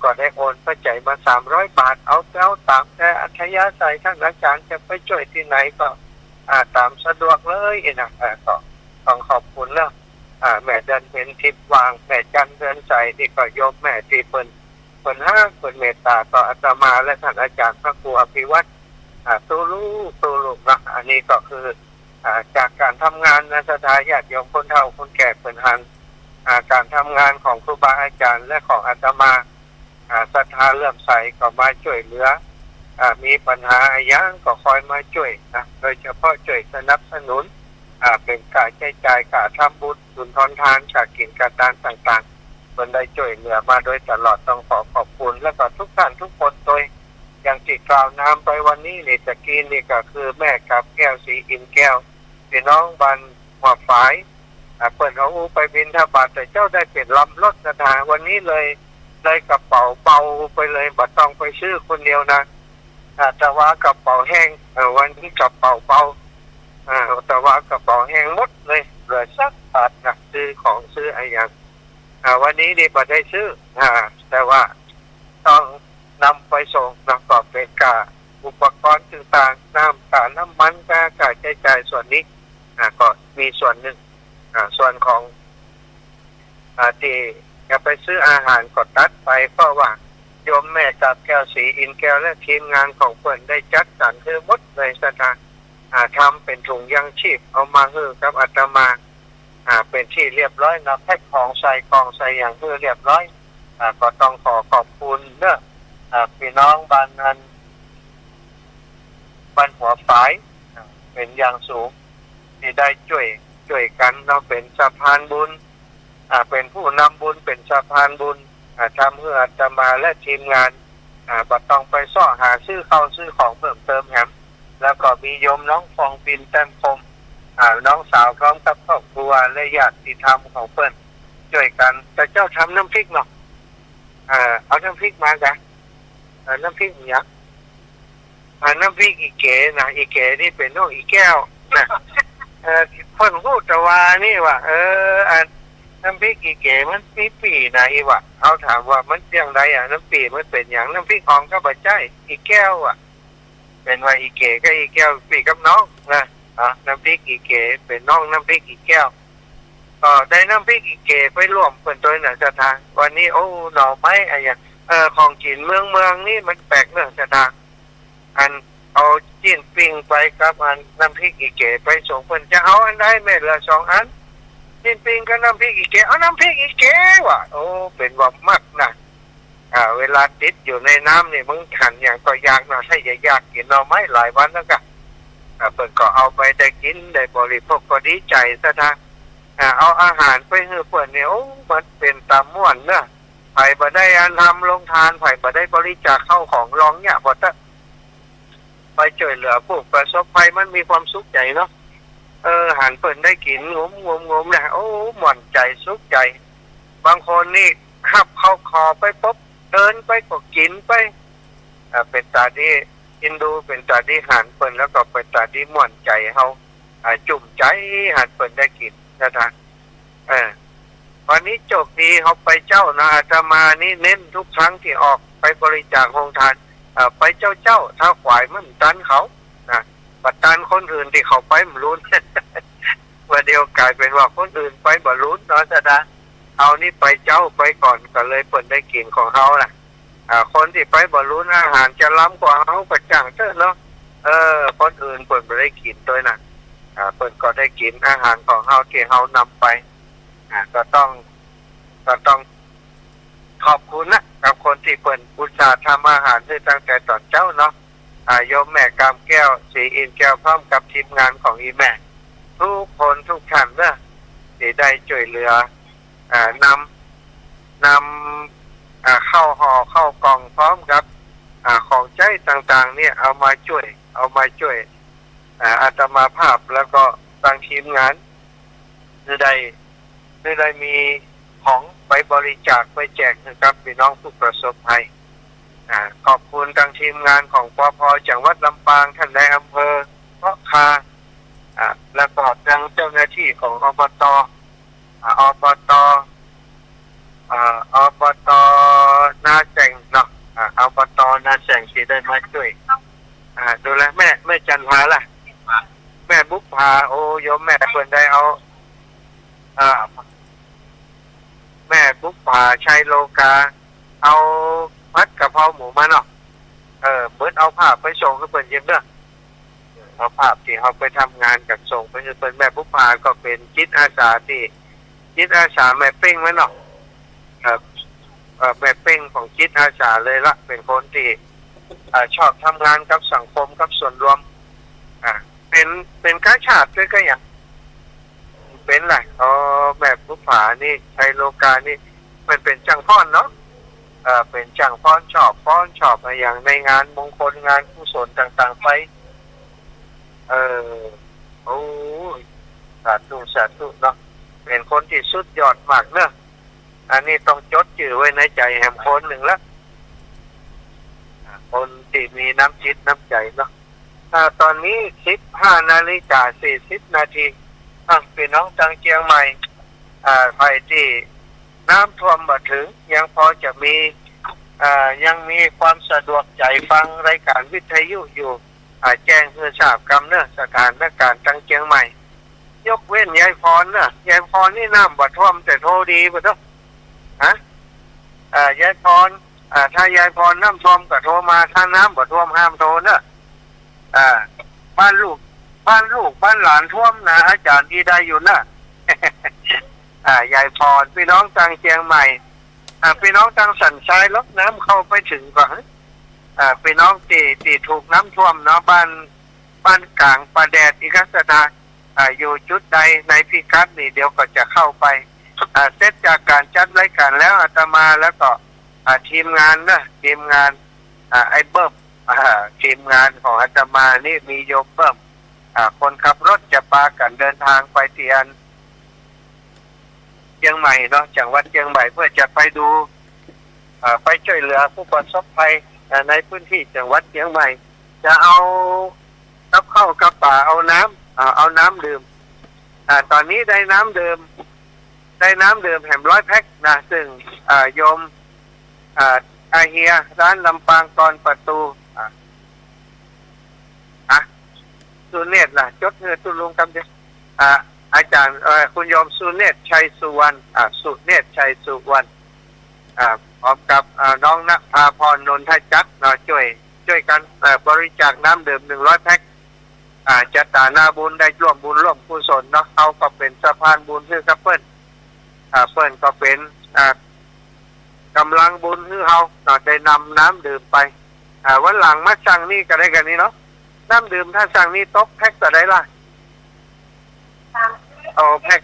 ก็ได้โอนปัจจัยมา300 บาทเอาตามแต่อัธยาศัยท่านอาจารย์จะไปช่วยที่ไหนก็ตามสะดวกเลยนะก็ ต้องขอบคุณเนาะแม่จันเพ็ญทิพย์วางแม่จันเดือนใจที่ก็โยมแม่ที่เพิ่นห้างเพิ่นเมตตาต่ออาตมาและท่านอาจารย์พระครูอภิวัตรตูลูกนะอันนี้ก็คือจากการทำงานในสถานญาติโยมคนเฒ่าคนแก่เพิ่นหันการทำงานของครูบาอาจารย์และของอาตมาศรัทธาเลื่อมใสก็มาช่วยเหลือมีปัญหาอะไรอย่างก็คอยมาช่วยนะโดยเฉพาะช่วยสนับสนุนเป็นการใช้จ่ายการทำบุญสุนทรทานจากกินการทานต่างๆคนได้ช่วยเหลือมาโดยตลอดต้องขอขอบคุณและก็ทุกท่านทุกคนโดยอย่างที่กล่าวนามไปวันนี้นี่ตะกี้นี่ก็คือแม่กับแก้วสีอินแก้วพี่น้องบ้านหัวฝายเปิดเอาไปบิณฑบาตแต่เจ้าได้เป็นลำรถนะฮะวันนี้เลยกระเป๋าเบาไปเลยบัดต้องไปซื้อคนเดียวนะแต่ว่ากระเป๋าแห้งวันนี้กระเป๋าเบาแต่ว่ากระเป๋าแห้งหมดเลยเหลือสักบาทนะซื้อของซื้ออะไรอย่างวันนี้นี่บัดได้ซื้อแต่ว่าต้องนำไปส่งประกอบเป็นอุปกรณ์ต่างๆน้ำมันการใช้จ่ายส่วนนี้ก็มีส่วนหนึ่งส่วนของที่จะไปซื้ออาหารก็ตัดไปเพราะว่าโยมแม่กับแก้วสีอินแก้วและทีมงานของเพิ่นได้จัดสรรคือหมดเลยสถานทำเป็นถุงยังชีพเอามาให้กับอาตมาเป็นที่เรียบร้อยนะแพ็คของใส่กล่องใส่อย่างให้เรียบร้อยก็ต้องขอบคุณเนอะพี่น้องบ้านนั้นบ้านหัวฝายเป็นอย่างสูงที่ได้ช่วยกันเราเป็นสะพานบุญเป็นผู้นำบุญเป็นสะพานบุญทำเพื่ออาตมาและทีมงานบัดต้องไปซ่อหาซื้อข้าวซื้อของเพิ่มเติมแฮมแล้วก็มีโยมน้องฟองปินแต้มคมน้องสาวพร้อมกับครอบครัวและญาติธรรมของเพิ่นช่วยกันแต่เจ้าทำน้ำพริกเนาะเอาน้ำพริกมาจ้ะน้ำพริกเนี่ยน้ำพริกอีเก๋นะอีเก๋นี่เป็นน้องอีแก้วนะเพิ่นพูดแต่ว่านี่ว่าน้ำพริกอีเก๋มันมีปีไหนวะเอาถามว่ามันอย่างไรน้ำปีมันเป็นอย่างน้ำพริกหอมก็บะใจอีแก้วเป็นว่าอีเก๋ก็อีแก้วปีกับน้องนะน้ำพริกอีเก๋เป็นน้องน้ำพริกอีแก้วก็ได้น้ำพริกอีเก๋ไปร่วมเป็นตัวหนังสถานวันนี้โอ้หน่อไม้อะไรอย่างของกินเมืองนี่มันแปลกเรื่องสถานอันเอาจิ้นปิ้งไปกับอันน้ำพริกอีเก๋ไปส่งเพิ่นจะเอาอันใดแม่เหลือ2 อันจิ้นปิ้งกับน้ำพริกอีเก๋เอาน้ำพริกอีเก๋ว่ะโอ้เป็นว่ามักนะเวลาติดอยู่ในน้ำนี่มึงขันอย่างก็ยากนะถ้าอยากกินหน่อไม้หลายวันแล้วก็เพิ่นก็เอาไปได้กินได้บริโภคก็ดีใจซะท่าเอาอาหารไปให้เพิ่นเนี่ยโอ้มันเป็นตามม่วนเนอะไผบ่ได้อันทำลงทานไผบ่ได้บริจาคเข้าของรองเนี่ยบ่ตะไปช่วยเหลือผู้ประสบภัยมันมีความสุขใจเนาะหันเพิ่นได้กินงมนะโอ้ม่วนใจสุขใจบางคนนี่ขับเข้าคอไปปุ๊บเดินไปก็กินไปเป็นตาที่อินดูเป็นตาที่หันเพิ่นแล้วก็เป็นตาที่ม่วนใจเฮาจุ่มใจหันเพิ่นได้กินนะท่านวันนี้โชคดีเฮาไปเจ้านะอาตมานี่เน้นทุกครั้งที่ออกไปบริจาคโรงทานไปเจ้าถ้าขวายมันตันเขานะบัดตันคนอื่นที่เขาไปมันลุ้น ว่าเดียวกลายเป็นว่าคนอื่นไปบ่ลุ้นเนาะจ้ะเอานี่ไปเจ้าไปก่อนก็เลยเพิ่นได้กินของเฮาล่ะคนที่ไปบ่ลุ้นอาหารจะล้ำกว่าเฮาก็จังเถอะเนาะคนอื่นเพิ่นบ่ได้กินด้วยนะเพิ่นก็ได้กินอาหารของเฮาที่เฮานำไปก็ต้องขอบคุณนะกับคนที่เพิ่นอุตส่าห์ทำอาหารให้ตั้งแต่ตอนเจ้าเนาะโยมแม่กามแก้วสีอินแก้วพร้อมกับทีมงานของอีแม่ทุกคนทุกท่านเนอะที่ได้ช่วยเหลือนำเข้าห่อเข้ากล่องพร้อมกับของใช้ต่างๆเนี่ยเอามาช่วยอาตมาภาพแล้วก็ทางทีมงานจะได้มีของไปบริจาคไปแจกนะครับพี่น้องผู้ประสบภัยขอบคุณทางทีมงานของปภ.จังหวัดลำปางท่านนายอำเภอเพาะคาแล้วก็ทางเจ้าหน้าที่ของอบต.นาแสงเนาะอบต.นาแสงที่ได้มาช่วยดูแลแม่จันทราล่ะแม่บุกพาโอ้โยมแม่เพิ่นได้เอา บุกป่าชัยโลกาเอาพัดกะเพราหมูมาเนาะเหมือนเอาภาพไปส่งให้เพิ่นเยี่ยมเด้อเอาภาพที่เขาไปทำงานกับส่งไปให้เพิ่นแม่บุกป่าก็เป็นจิตอาสาที่จิตอาสาแม่เป้งไว้เนาะแม่เป้งของจิตอาสาเลยละเป็นคนที่ชอบทำงานกับสังคมกับส่วนรวมเป็นข้าชาติด้วยก็อย่างเป็นแหละแบบผู้ผานี่ชัยโลกานี่มันเป็นจังฟ้อนเนาะเป็นจังฟ้อนชอบอะไรอย่างในงานมงคลงานกุศลต่างๆไปโอ้สาธุเนาะเป็นคนที่สุดยอดมากเนอะอันนี้ต้องจดจื่อไว้ในใจแห่งคนหนึ่งละคนที่มีน้ำจิตน้ำใจเนาะตอนนี้ 15:40 นาทีพี่น้องทางเชียงใหม่ไปที่น้ำท่วมมาถึงยังพอจะมียังมีความสะดวกใจฟังรายการวิทยุอยู่แจ้งเพื่อทราบกำเนิดสถานการณ์ทางเชียงใหม่ยกเว้นยายพรนะยายพรนี่น้ำบ่ท่วมแต่โทรดีบ่ต้องยายพรถ้ายายพรน้ำท่วมก็โทรมาถ้าน้ำบ่ท่วมห้ามโทรเนอะบ้านลูกบ้านหลานท่วมนะอาจารย์ที่ได้อยู่นะยายพรพี่น้องทางเชียงใหม่พี่น้องทางสันทรายลดน้ำเข้าไปถึงก่อนพี่น้องที่ถูกน้ำท่วมเนาะบ้านกลางประแดดอีกสถานอยู่จุดใดในพิกัดนี่เดี๋ยวก็จะเข้าไปเสร็จจากการจัดรายการแล้วอาตมาแล้วก็ทีมงานไอ้เบิ้มทีมงานของอาตมานี่มีโยมเบิ้มคนขับรถจะพากันเดินทางไปเชียงใหม่เนาะจังหวัดเชียงใหม่เพื่อจะไปดูไปช่วยเหลือผู้ประสบภัยในพื้นที่จังหวัดเชียงใหม่จะเอากับข้าวกับป่าเอาน้ำดื่มตอนนี้ได้น้ำดื่มแหม100 แพ็คนะซึ่งโยมอาเฮียร้านลำปางกรประตูสุเนศล่ะจดเงินตุลุงคำเดียวอาจารย์คุณโยมสุเนศชัยสุวรรณสุเนศชัยสุวรรณพร้อมกับน้องณภาพรนนทจักรช่วยกันบริจาคน้ำดื่ม100 แพ็คจัดตาหน้าบุญได้ร่วมบุญร่วมกุศลเนาะเขาก็เป็นสะพานบุญคือกับเปิ้ลก็เป็นกำลังบุญคือเขาได้นำน้ำดื่มไปวันหลังมาสั่งนี่ก็ได้กันนี้เนาะน้ำดื่มถ้าสั่งนี่ตกแพ็คก็ได้ล่ะแพ็ค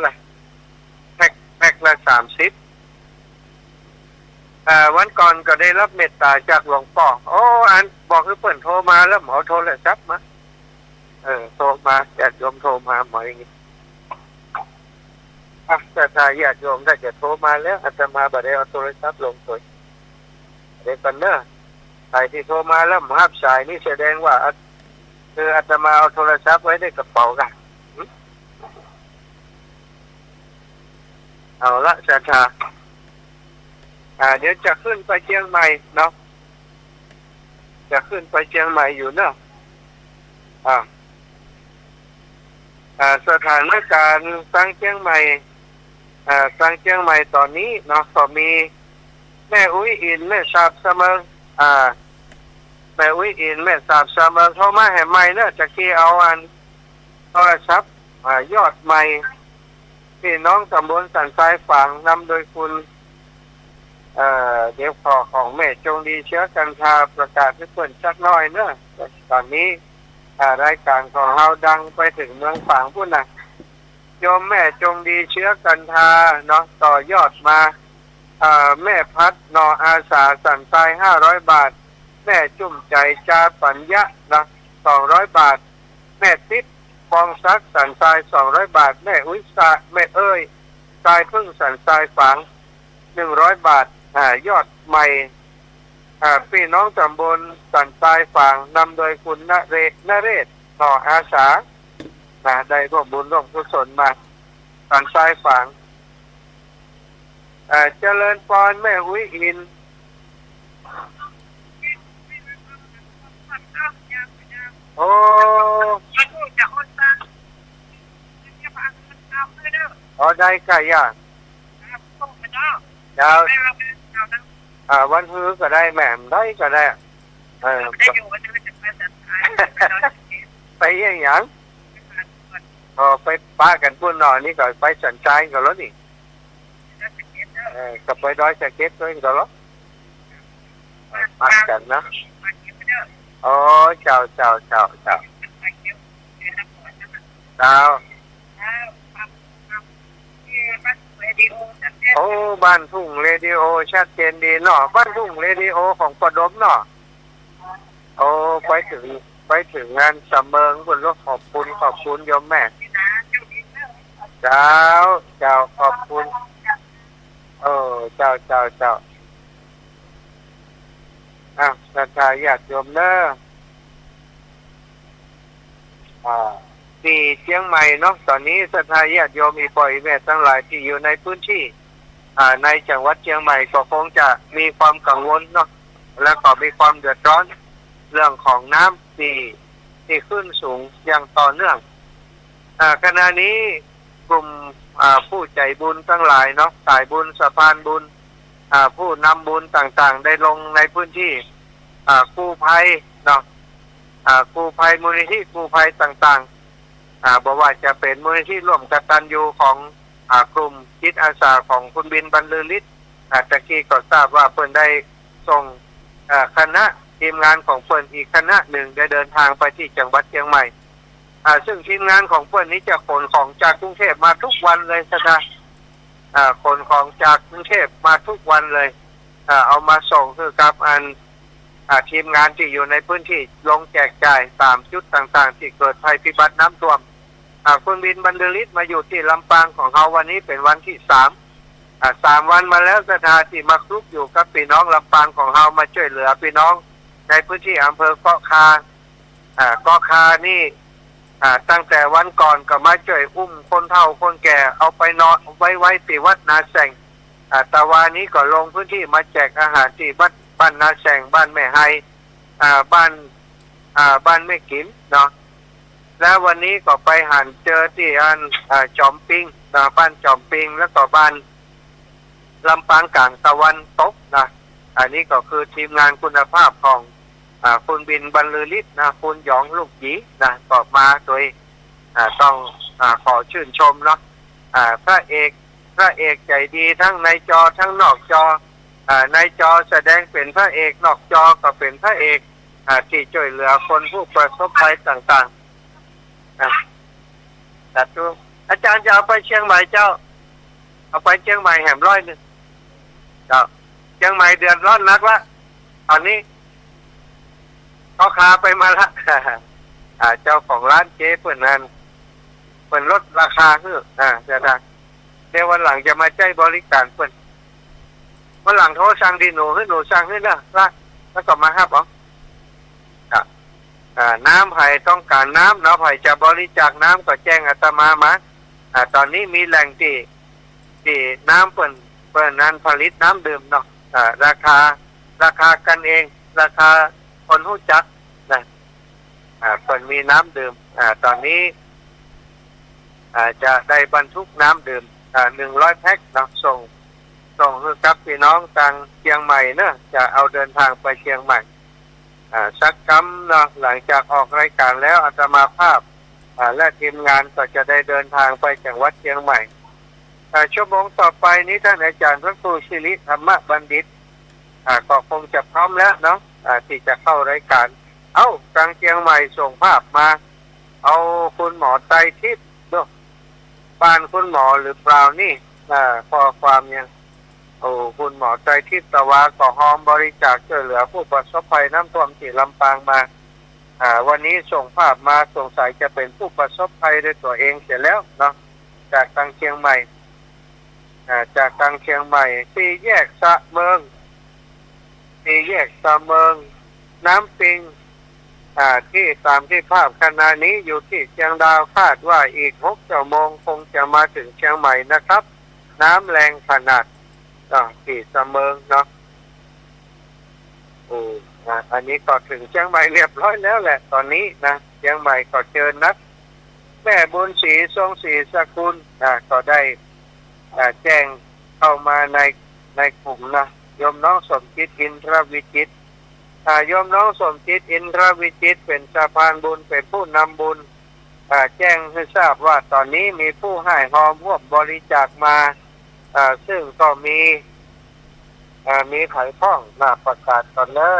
ล่ะแพ็คละ30วันก่อนก็ได้รับเมตตาจากหลวงพ่ออันบอกคือเปิ่นโทรมาแล้วหมอโทรแล้วจับมาโทรมาญาติโยมโทรมาหมออย่างนี้แต่ถ้าญาติโยมถ้าจะโทรมาแล้วอาตมาบ่ได้เอาโทรศัพท์ลงตัวเด็กกันเนอะใครที่โทรมาแล้วมารับสายนี่แสดงว่าคืออาตมาเอาโทรศัพท์ไว้ในกระเป๋ากันเอาละศรัทธาเดี๋ยวจะขึ้นไปเชียงใหม่เนาะจะขึ้นไปเชียงใหม่อยู่เนาะสถานการณ์ตั้งเชียงใหม่ตอนนี้เนาะก็มีแม่อุ้ยอินแม่สาบเสมอแม่อุ้ยอินแม่สาบเสมอโทรมาให้ใหม่เนาะจะกี้เอาโทรศัพท์ยอดใหม่พี่น้องตำบลสันทรายฝางนำโดยคุณเดี๋ยวขอของแม่จงดีเชื้อกัญชาประกาศให้เปิดสักน้อยเนอะตอนนี้รายการของเราดังไปถึงเมืองฝางพุ่นนะโยมแม่จงดีเชื้อกัญชาเนาะต่อยอดมาแม่พัดนออาสาสันทราย500 บาทแม่จุ่มใจจาปัญญะนะ200 บาทแม่ติดฟองซักสันทราย200 บาทแม่อุ้ยแม่ทรายพึ่งสันทรายฝาง100 บาทยอดใหม่พี่น้องตำบลสันทรายฝางนำโดยคุณนเรศต่ออาสาได้ร่วมบุญร่วมกุศลมาสันทรายฝางเจริญพรแม่อุ้ยอินโอ้ อ๋อได้ค่ะย่าเจ้าวันฮื้อก็ได้แหม่มได้ก็ได้ไปยังหยังไปป้ากันปุ่นหน่อยนี่ก็ไปสันใจกันแล้วนี่กับไปดอยสะเก็ดด้วยกันแล้วมากันนะอ๋อเจ้าเโอ้บ้านทุ่งเรดิโอชัดเจนดีเนาะบ้านทุ่งเรดิโอของปดมเนาะโอ้ไปถึงงานสำเมิงบนรถขอบคุณโยมแม่เจ้าขอบคุณเจ้าศรัทธาญาติโยมเนอะที่เชียงใหม่เนาะตอนนี้ศรัทธาญาติโยมมีปล่อยแม่ทั้งหลายที่อยู่ในพื้นที่ในจังหวัดเชียงใหม่ก็คงจะมีความกังวลเนาะแล้วก็มีความเดือดร้อนเรื่องของน้ำที่ขึ้นสูงอย่างต่อเนื่องขณะนี้กลุ่มผู้ใจบุญทั้งหลายเนาะสายบุญสะพานบุญผู้นำบุญต่างๆได้ลงในพื้นที่กู้ภัยเนาะกู้ภัยมูลนิธิกู้ภัยต่างๆบอกว่าจะเป็นมูลนิธิร่วมกตัญญูของกลุ่มจิตอาสาของคุณบินบรรลือฤทธิ์ตะกี้ก็ทราบว่าเพิ่นได้ส่งคณะทีมงานของเพิ่นอีกคณะหนึ่งได้เดินทางไปที่จังหวัดเชียงใหม่ซึ่งทีมงานของเพิ่นนี้จะขนของจากกรุงเทพมาทุกวันเลยนะขนของจากกรุงเทพมาทุกวันเลยเอามาส่งคือกับทีมงานที่อยู่ในพื้นที่ลงแจกจ่ายตามจุดต่างๆที่เกิดภัยพิบัติน้ำท่วมคุณบินบรรลือฤทธิ์มาอยู่ที่ลำปางของเขาวันนี้เป็นวันที่3 วันมาแล้วสถานที่มาคลุกอยู่กับพี่น้องลำปางของเรามาช่วยเหลือพี่น้องในพื้นที่อำเภอเกาะคานี่ตั้งแต่วันก่อนก็มาช่วยอุ้มคนเฒ่าคนแก่เอาไปนอนไว้ที่วัดนาแสงตะวันนี้ก็ลงพื้นที่มาแจกอาหารที่บ้านนาแสงบ้านแม่ไฮบ้านแม่กิมเนาะแล้ววันนี้ก็ไปหันเจอที่จอมปิงบ้านจอมปิงแล้วก็บ้านลำปางกลางตะวันตกนะอันนี้ก็คือทีมงานคุณภาพของคุณบินบรรลือฤทธิ์นะคุณหยองลูกหยีนะก็มาโดยต้องขอชื่นชมเนาะพระเอกใจดีทั้งในจอทั้งนอกจอในจอแสดงเป็นพระเอกนอกจอก็เป็นพระเอกที่ช่วยเหลือคนผู้ประสบภัยต่างๆแต่ตัวอาจารย์จะเอาไปเชียงใหม่เจ้าเอาไปเชียงใหม่แหม100เจ้าเชียงใหม่เดือดร้อนนักละตอนนี้เขาคาไปมาละเจ้าของร้านเจ๊เปิ่นนั้นเปิ่นลดราคาคือจะได้เดี๋ยววันหลังจะมาใจบริการเปิ่นวันหลังโทรสั่งที่หนูสั่งให้นะแล้วก็มาครับน้ำไผ่ต้องการน้ำเนาะไผ่จะบริจาคน้ำก็แจ้งอาตมามาตอนนี้มีแหล่งที่น้ำเปิ่นนั้นผลิตน้ำดื่มเนาะราคากันเองราคาคนรู้จักนะเปิ่นมีน้ำดื่มตอนนี้จะได้บรรทุกน้ำดื่ม100 แพ็คเนาะส่งให้กับพี่น้องทางเชียงใหม่เนอะจะเอาเดินทางไปเชียงใหม่สักคำเนาะหลังจากออกรายการแล้วอาตมาภาพและทีมงานก็จะได้เดินทางไปจังหวัดเชียงใหม่ชั่วโมงต่อไปนี้ท่านอาจารย์พระครูศิริธรรมบัณฑิตก็คงจะพร้อมแล้วเนาะที่จะเข้ารายการทางเชียงใหม่ส่งภาพมาเอาคุณหมอไตรทิพย์ด้วยบ้านคุณหมอหรือเปล่านี่ข้อความยังคุณหมอไตรทิพย์ตะวาก็หอมบริจาคช่วยเหลือผู้ประสบภัยน้ำท่วมที่ลำปางมาวันนี้ส่งภาพมาสงสัยจะเป็นผู้ประสบภัยด้วยตัวเองเสียแล้วเนาะจากทางเชียงใหม่ที่แยกสะเมืองน้ำปิงที่ตามที่ภาพขณะนี้อยู่ที่เชียงดาวคาดว่าอีก6 ชั่วโมงคงจะมาถึงเชียงใหม่นะครับน้ำแรงขนาดที่สะเมิงเนาะอันนี้ก็ถึงเชียงใหม่เรียบร้อยแล้วแหละตอนนี้นะเชียงใหม่ก็เจอนักแม่บุญศรีทรงศรีสกุลก็ได้ แจ้งเข้ามาในกลุ่มนะโยมน้องสมจิตอินทรวิจิตรโยมน้องสมจิตอินทรวิจิตรเป็นสะพานบุญเป็นผู้นำบุญแจ้งให้ทราบว่าตอนนี้มีผู้ให้หอมร่วมบริจาคมาซึ่งก็มีไข่ท่องมาประกาศก่อนเนอะ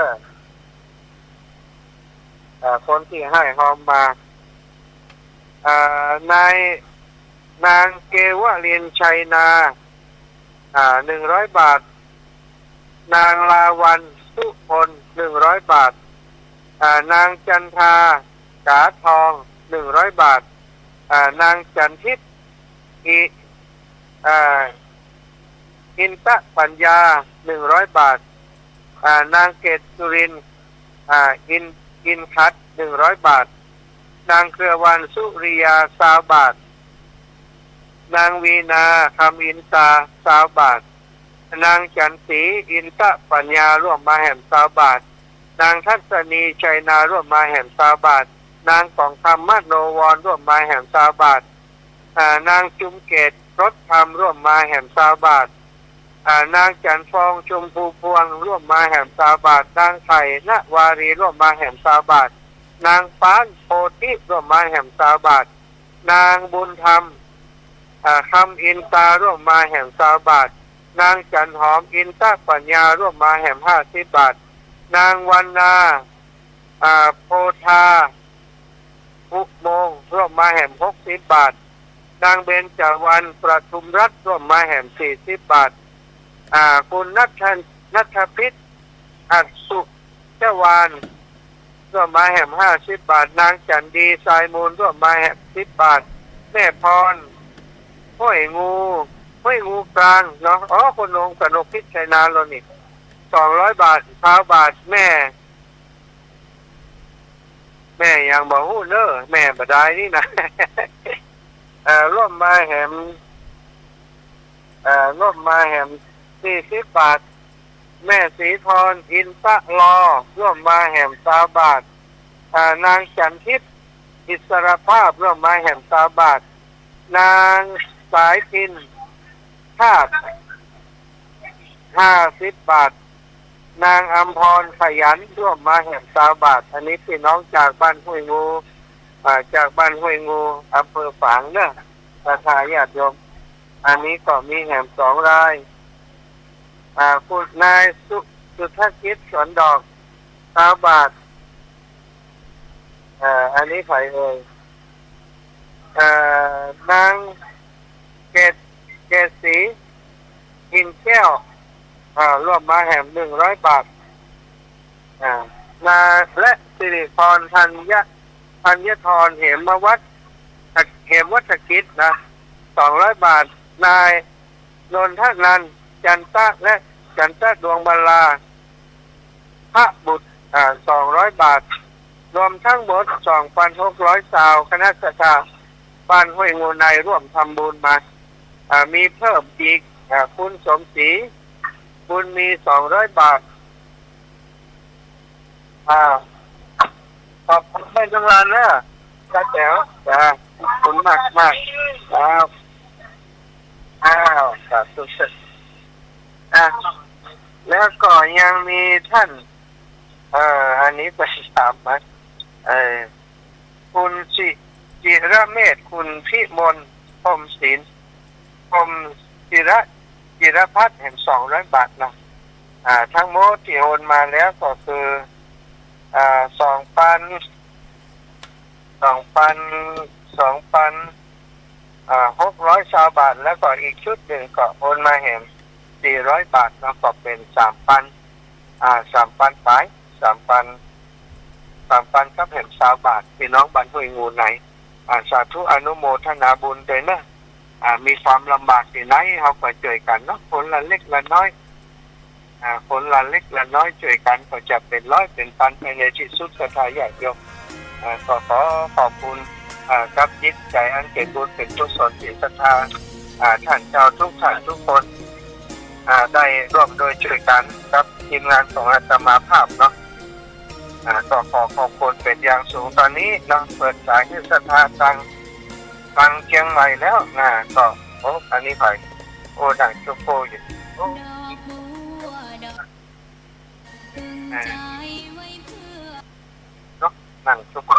คนที่ให้หอมมานางเกวลินชัยนา100 บาทนางลาวันสุพล100 บาทนางจันทากาทอง100 บาทนางจันทิพย์อินตะปัญญา100 บาทนางเกตสุรินอินคัด100 บาทนางเครือวันสุริยา20 บาทนางวีนาคำอินตา20 บาทนางจันสีอินตะปัญญาร่วมมาแห่ม20 บาทนางทัศนีชัยนาร่วมมาแห่ม20 บาทนางของคำมโนวรร่วมมาแห่ม20 บาทนางจุมเกตรถธรรมร่วมมาแห่ม20 บาทนางจันฟองชมพูพวงร่วมมาแห่ม20 บาทนางไข่ณวารีร่วมมาแห่ม20 บาทนางปานโพธิร่วมมาแห่ม20 บาทนางบุญธรรมคำอินตาร่วมมาแห่ม20 บาทนางจันหอมอินตะปัญญาร่วมมาแห่ม50 บาทนางวันนาโพธาอุโมงร่วมมาแห่ม60 บาทนางเบญจวรรณประทุมรัตน์ร่วมมาแห่ม40 บาทคุณนัทพิษอัศสุเจวานร่วมมาแห่ม50 บาทนางจันดีสายมูลร่วมมาแห่ม10 บาทแม่พรห้วยงูกลางเนาะคนลงกนกพิษชัยนาโลนิ200 บาท20 บาทแม่ยังบอกหู้เนอะแม่บดายนี่นะร่วมมาแหม40 บาทแม่ศรีธรอินตะลอร่วมมาแหม20 บาทนางจันทิพย์อิสรภาพร่วมมาแหม20 บาทนางสายพินธาตุ50 บาทนางอัมพรขยันร่วมมาแหม20 บาทอันนี้พี่น้องจากบ้านห้วยงูอำเภอฝางเนอะประชาญาติโยมอันนี้ก็มีแหม2 รายคุณนายสุทธกิจสวนดอก20 บาทอันนี้ใครเอ่ยนางเกศศรีอินแก้วร่วมมาแหม100 บาทนาและสิริพรธัญธรเหมวัฒกิจนะ200 บาทนายนนทนันท์จันตะดวงบรรลาพระบุตร200 บาทรวมทั้งหมด 2,600 สาวคณะสัตยาบ้านห้วยงูในร่วมทำบุญมามีเพิ่มอีกคุณสมศรีคุณมี200 บาทขอบคุณให้ทั้งร้านนะจ้าแจ๋วจ้าคุณมากครับสุดแล้วก็ยังมีท่านอันนี้ไปถามมาคุณจิระเมธคุณพิมลพรหมศิลป์พรหมจิรพัฒน์แห่ง200 บาทนะทั้งหมดที่โอนมาแล้วก็คือ600 บาทแล้วก็อีกชุดหนึ่งก็โอนมาแห่ง400 บาทแล้วก็เป็น3,000ไป3,000กับแห่ง20 บาทพี่น้องบ้านห้วยงูไหนสาธุอนุโมทนาบุญด้วยนะมีความลำบากที่ไหนเขาก็ช่วยกันเนาะคนละเล็กละน้อยช่วยกันก็จะเป็นร้อยเป็นพันไปในที่สุดก็ทายาทโยมก็ขอขอบคุณกับจิตใจอันเกิดบุญเป็นกุศลที่ศรัทธาท่านเจ้าทุกท่านทุกคนได้ร่วมโดยช่วยกันกับทีมงานของอาตมาภาพเนาะก็ขอขอบคุณเป็นอย่างสูงตอนนี้เนาะเปิดสายที่ศรัทธาทางเชียงใหม่แล้วก็อันนี้ไป โอ้ดังโชโกอยู่โอ้เนาะนั่งโชโก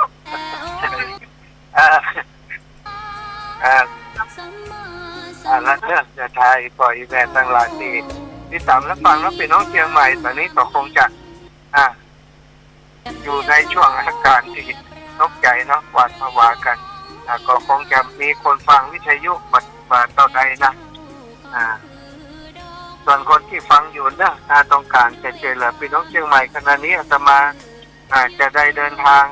อ่าแล้วเรื่องจะทายปล่อยแบรนด์ต่างหลายที่ตามและฟังแล้วเป็นน้องเชียงใหม่ตอนนี้ก็คงจะอยู่ในช่วงอาการที่ตกใจเนาะหวาดผวากันก็คงจะมีคนฟังวิทยุบัดต่อใดนะส่วนคนที่ฟังอยู่นะต้องการจะเจอพี่น้องเชียงใหม่ขณะนี้อาตมาจะได้เดินทาง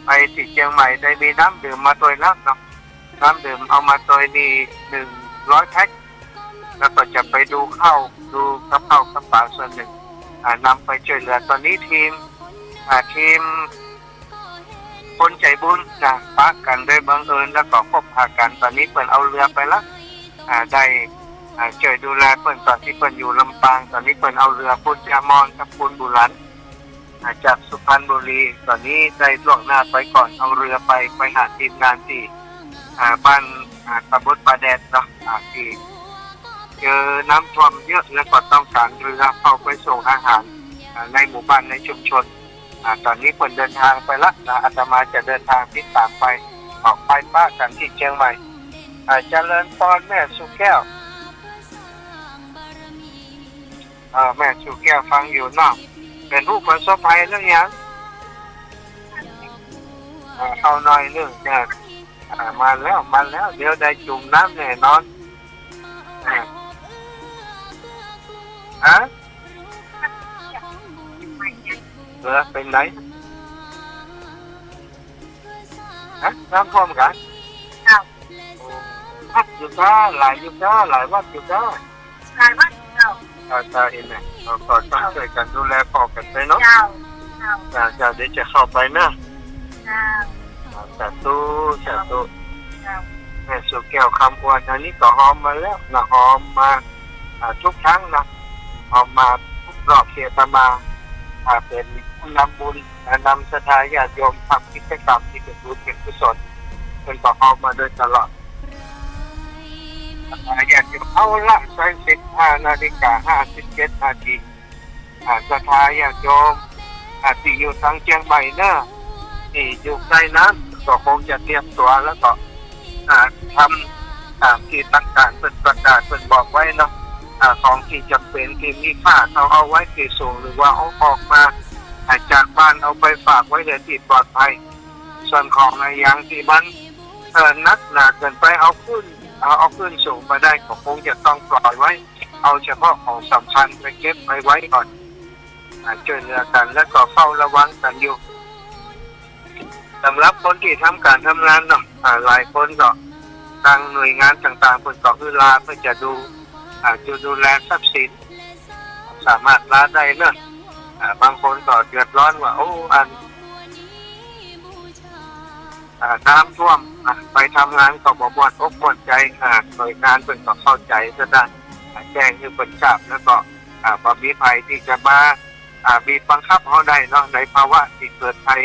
ไปที่เชียงใหม่ได้มีน้ำดื่มมาตัวรับเนาะน้ำดื่มเอามาตัวนี้100 แพ็คแล้วก็จะไปดูกระเป๋ากระเป๋าส่วนหนึ่งนำไปช่วยเหลือตอนนี้ทีมคนใจบุญปะกันได้บังเอิญแล้วก็พบหากันตอนนี้เพิ่นเอาเรือไปละได้ช่วยดูแลเพิ่นตอนที่เพิ่นอยู่ลำปางตอนนี้เพิ่นเอาเรือพุทธยามอนกับปุณบุรันจากสุพรรณบุรีตอนนี้ได้ล่วงหน้าไปก่อนเอาเรือไปหาทีมงานที่บ้านตำบลป่าแดดเนาะที่เจอน้ำท่วมเยอะแล้วก็ต้องการเรือเข้าไปส่งอาหารในหมู่บ้านในชุมชนตอนนี้คนเดินทางไปละอาตมาจะเดินทางติดตามไปออกไปป้ากันที่เชียงใหม่เจริญพรแม่สุแก้วแม่สุแก้วฟังอยู่เนาะเป็นผู้ประสบภัยเรื่องยังเข้าหน่อยเรื่องมาแล้วเดี๋ยวได้จุ่มน้ำแน่นอนเป็นไหนน้ำท่วมกันวัดอยู่จ้าหลายวัดอยู่จ้าเองเนี่ยเราก็ต้องช่วยกันดูแลพ่อกันไปเนาะเดี๋ยวจะเข้าไปนะสาธุแม่สุแก้วคำอวดอันนี้ก็หอมมาแล้วนะหอมมาทุกครั้งนะหอมมาทุกรอบเสียตมาเป็นนำบุญนำศรัทธาญาติโยมทำกิจกรรมที่เป็นบุญเป็นกุศลเป็นต่อหอมมาโดยตลอดญาติโยมเอาละ15:57 นาทีศรัทธาญาติโยมที่อยู่ทางเชียงใหม่เนอะที่อยู่ใกล้นั้นก็คงจะเตรียมตัวแล้วก็ทำตามที่ต่างๆเป็นประกาศเป็นบอกไว้เนาะของที่จำเป็นที่มีค่าเขาเอาไว้ที่สูงหรือว่าเอาออกมาจากบ้านเอาไปฝากไว้ในที่ปลอดภัยส่วนของอะไรอย่างที่มันนักหนาเกินไปเอาขึ้นสูงมาได้ก็คงจะต้องปล่อยไว้เอาเฉพาะของสำคัญไปเก็บไว้ก่อนช่วยเหลือกันและก็เฝ้าระวังกันอยู่สำหรับคนที่ทำการทำงานเนาะหลายคนก็ทางหน่วยงานต่างๆคนก็คือลาเพื่อจะดูแลทรัพย์สินสามารถลาได้เนอะบางคนก็เดือดร้อนว่าน้ำท่วมไปทำงานก็บ่บ่นอกบ่นใจหน่วยงานเป็นก็เข้าใจจะได้แจ้งให้เป็นทราบแล้วก็บ่มีภัยที่จะมาบีบบังคับเขาได้เนาะในภาวะที่เกิดภัย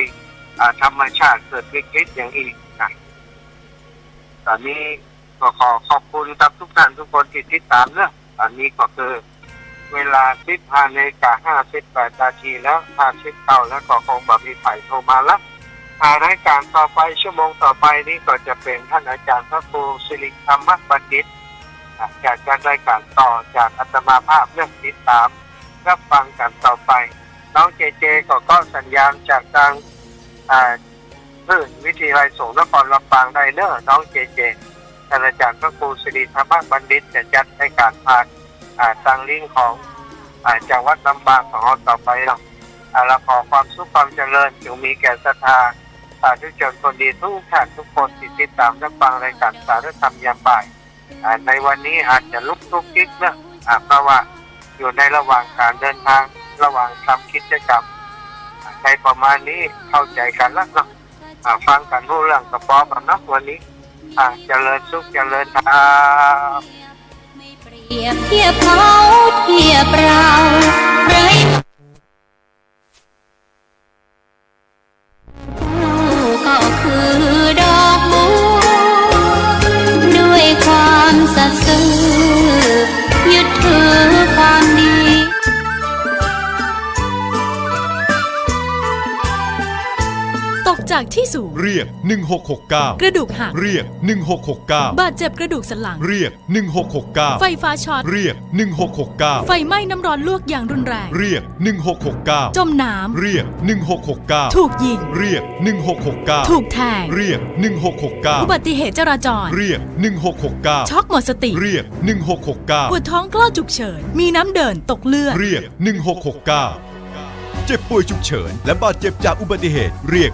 ธรรมชาติเกิดวิกฤตอย่างอีกตอนนี้ก็ขอบคุณกับทุกท่านทุกคนที่ติดตามเนอะตอนนี้ก็คือเวลา 15:58 นาทีแล้ว59แล้วก็คงมีภัยโทรมาละรายการต่อไปชั่วโมงต่อไปนี้ก็จะเป็นท่านอาจารย์พระครูสิริธรรมบัณฑิตจากการรายการต่อจากอาตมาภาพเรื่องติดตามรับฟังกันต่อไปน้องเจก็สัญญาณจากทางพื้นวิทยาลัยสงฆ์นครลำปางได้เนอะน้องเจท่านอาจารย์พระครูสิริธรรมบัณฑิตจะจัดในการผ่านทางลิงก์ของจังหวัดลำปางของเราต่อไปเนาะเราขอความสุขความเจริญจงมีแก่ศรัทธาสาธุชนคนดีทุกท่านทุกคนที่ติดตามรับฟังรายการสารธรรมยามบ่ายในวันนี้อาจจะลุกทุกทิศนะเพราะว่าอยู่ในระหว่างการเดินทางระหว่างทำกิจกรรมในประมาณนี้เข้าใจกันแล้วเนาะฟังกันรู้เรื่องกับพอกันนะวันนี้เจริญสุขเจริญธรรม เปรียบเทียบเขาเทียบเราไรก็คือดอกบัวด้วยความสัตย์ซื่อ จากที่สูงเรียก1669กระดูกหักเรียก1669บาดเจ็บกระดูกสันหลังเรียก1669ไฟฟ้าช็อตเรียก1669ไฟไหม้น้ำร้อนลวกอย่างรุนแรงเรียก1669จมน้ำเรียก1669ถูกยิงเรียก1669ถูกแทงเรียก1669อุบัติเหตุจราจรเรียก1669ช็อกหมดสติเรียก1669ปวดท้องกล้อฉุกเฉินมีน้ำเดินตกเลือดเรียก1669เจ็บป่วยฉุกเฉินและบาดเจ็บจากอุบัติเหตุเรียก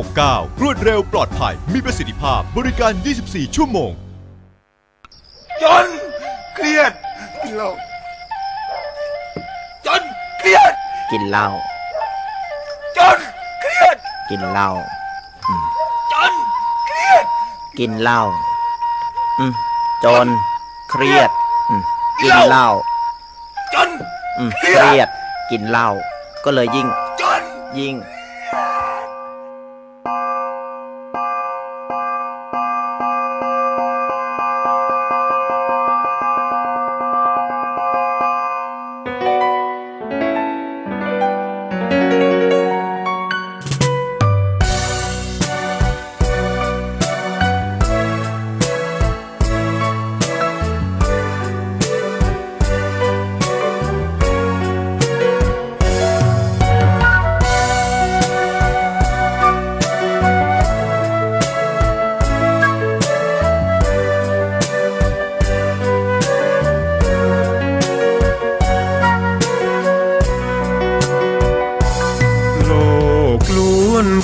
1669รวดเร็วปลอดภัยมีประสิทธิภาพบริการ24ชั่วโมงจนเครียดกินเหล้าจนเครียดกินเหล้าจนเครียดกินเหล้าจนเครียดกินเหล้าจนเครียดกินเหล้าจนเครียดกินเหล้าก็เลยยิ่ง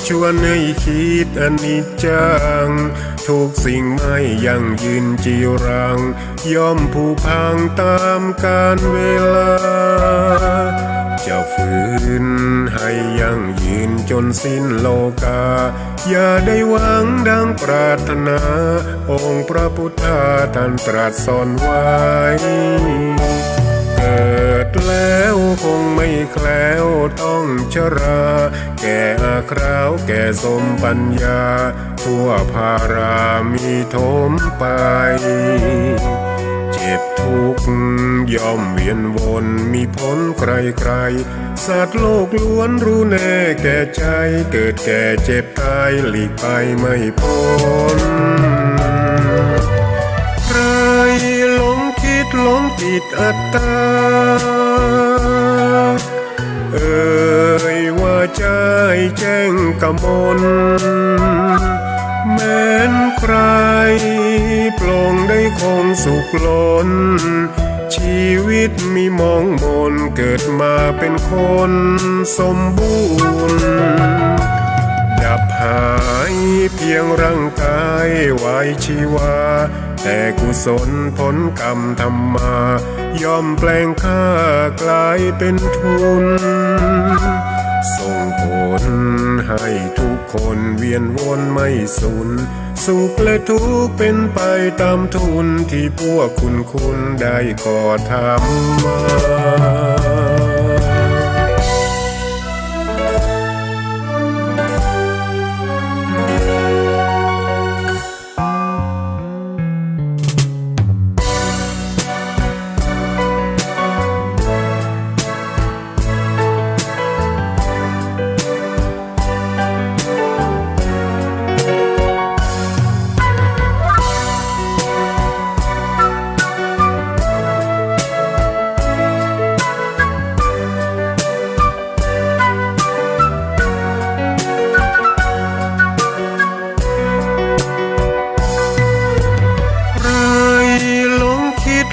ชวนให้คิดอนิจจังทุกสิ่งไม่ยั่งยืนจีรังย่อมผุพังตามกาลเวลาจะฝืนให้ยั่งยืนจนสิ้นโลกาอย่าได้หวังดังปรารถนาองค์พระพุทธาท่านตรัสสอนไว้เกิดแล้วคงไม่แคล้วต้องชราแก่อาคราวแก่สมปัญญาทั่วภารามีถมไปเจ็บทุกข์ย่อมเวียนวนมีพ้นใครๆสัตว์โลกล้วนรู้แน่แก่ใจเกิดแก่เจ็บตายหลีกไปไม่พ้นใครหลงคิดหลงติดอัตตาว่าใจแจ้งกมลแม้นใครปลงได้คงสุขล้นชีวิตมีมองมนเกิดมาเป็นคนสมบูรณ์ดับหายเพียงร่างกายไว้ชีวาแต่กุศลผลกรรมทำมาย่อมแปลงค่ากลายเป็นทุนส่งผลให้ทุกคนเวียนวนไม่สูญสุขและทุกข์เป็นไปตามทุนที่พวกคุณได้ก่อทำมา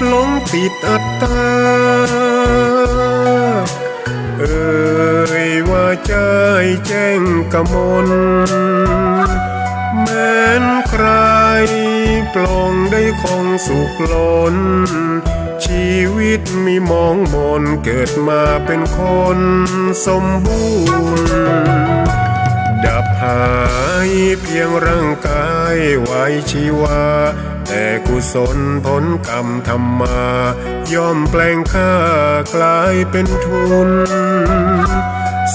หลงติดอัตตาว่าใจแจ้งกมลแม้นใครปลงได้คงสุขล้นชีวิตมีมองมนเกิดมาเป็นคนสมบูรณ์ดับหายเพียงร่างกายไว้ชีวาแต่กุศลผลกรรมทำมาย่อมแปลงค่ากลายเป็นทุน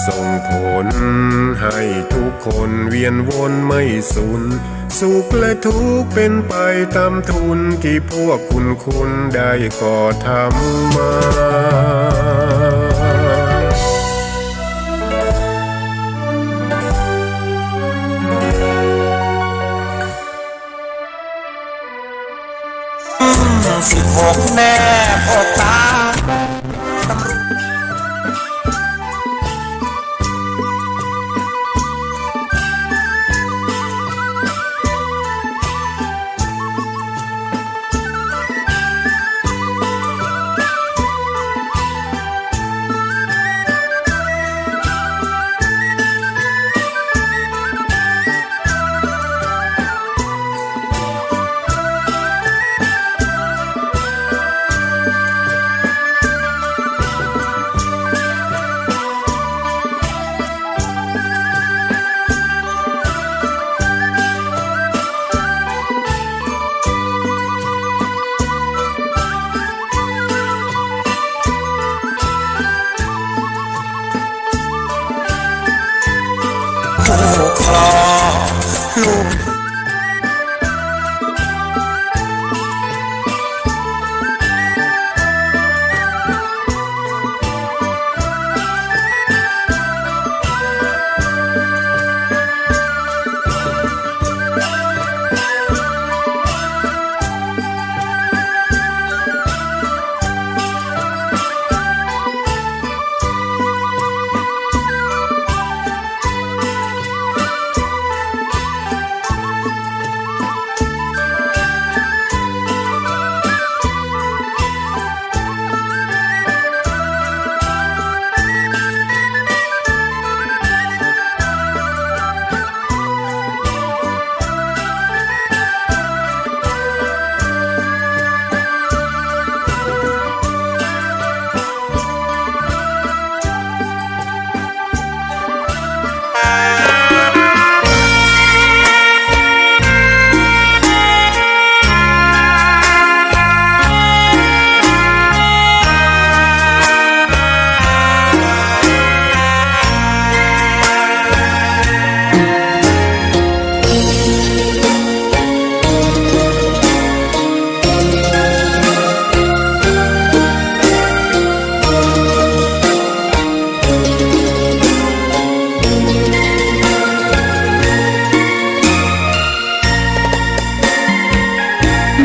ส่งผลให้ทุกคนเวียนวนไม่สูญสุขและทุกข์เป็นไปตามทุนที่พวกคุณได้ก่อทำมา 16แน่พ่อตา ผู้ครองลูก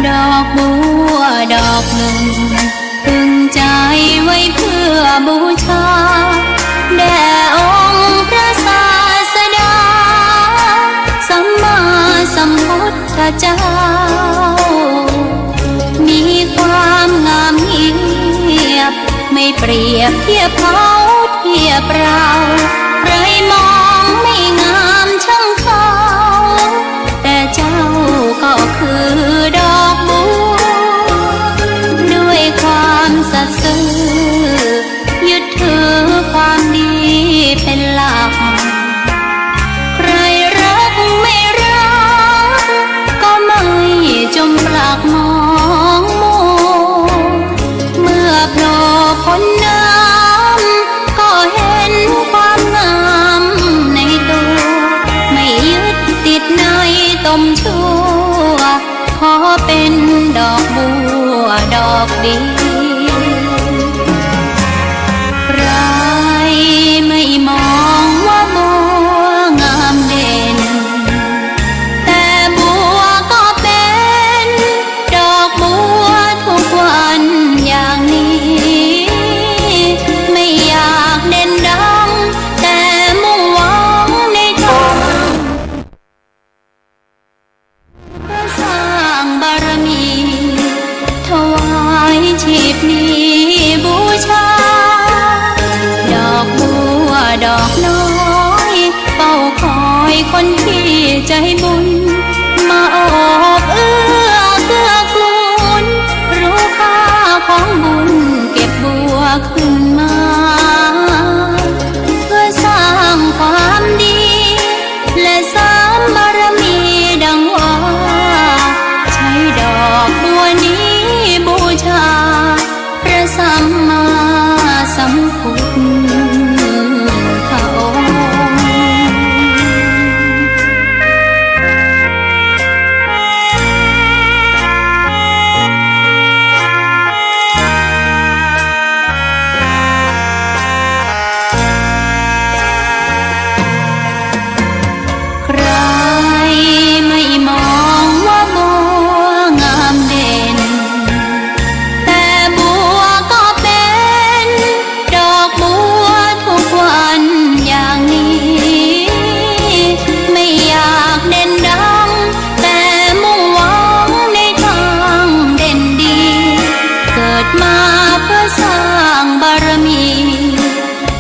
ดอกบัวดอกหนึ่งพึงใจไว้เพื่อบูชาแด่องค์พระศาสดาสัมมาสัมพุทธเจ้ามีความงามเงียบไม่เปรียบเทียบเขาเทียบเราใครมองไม่งามช่างเขาแต่เจ้าก็คือดอกบัวด้วยความสัตย์ซื่อยึดถือความดีเป็นหลักใครรักไม่รักก็ไม่จมปลักมองมัวเมื่อโผล่พ้นน้ำก็เห็นความงามในตัวไม่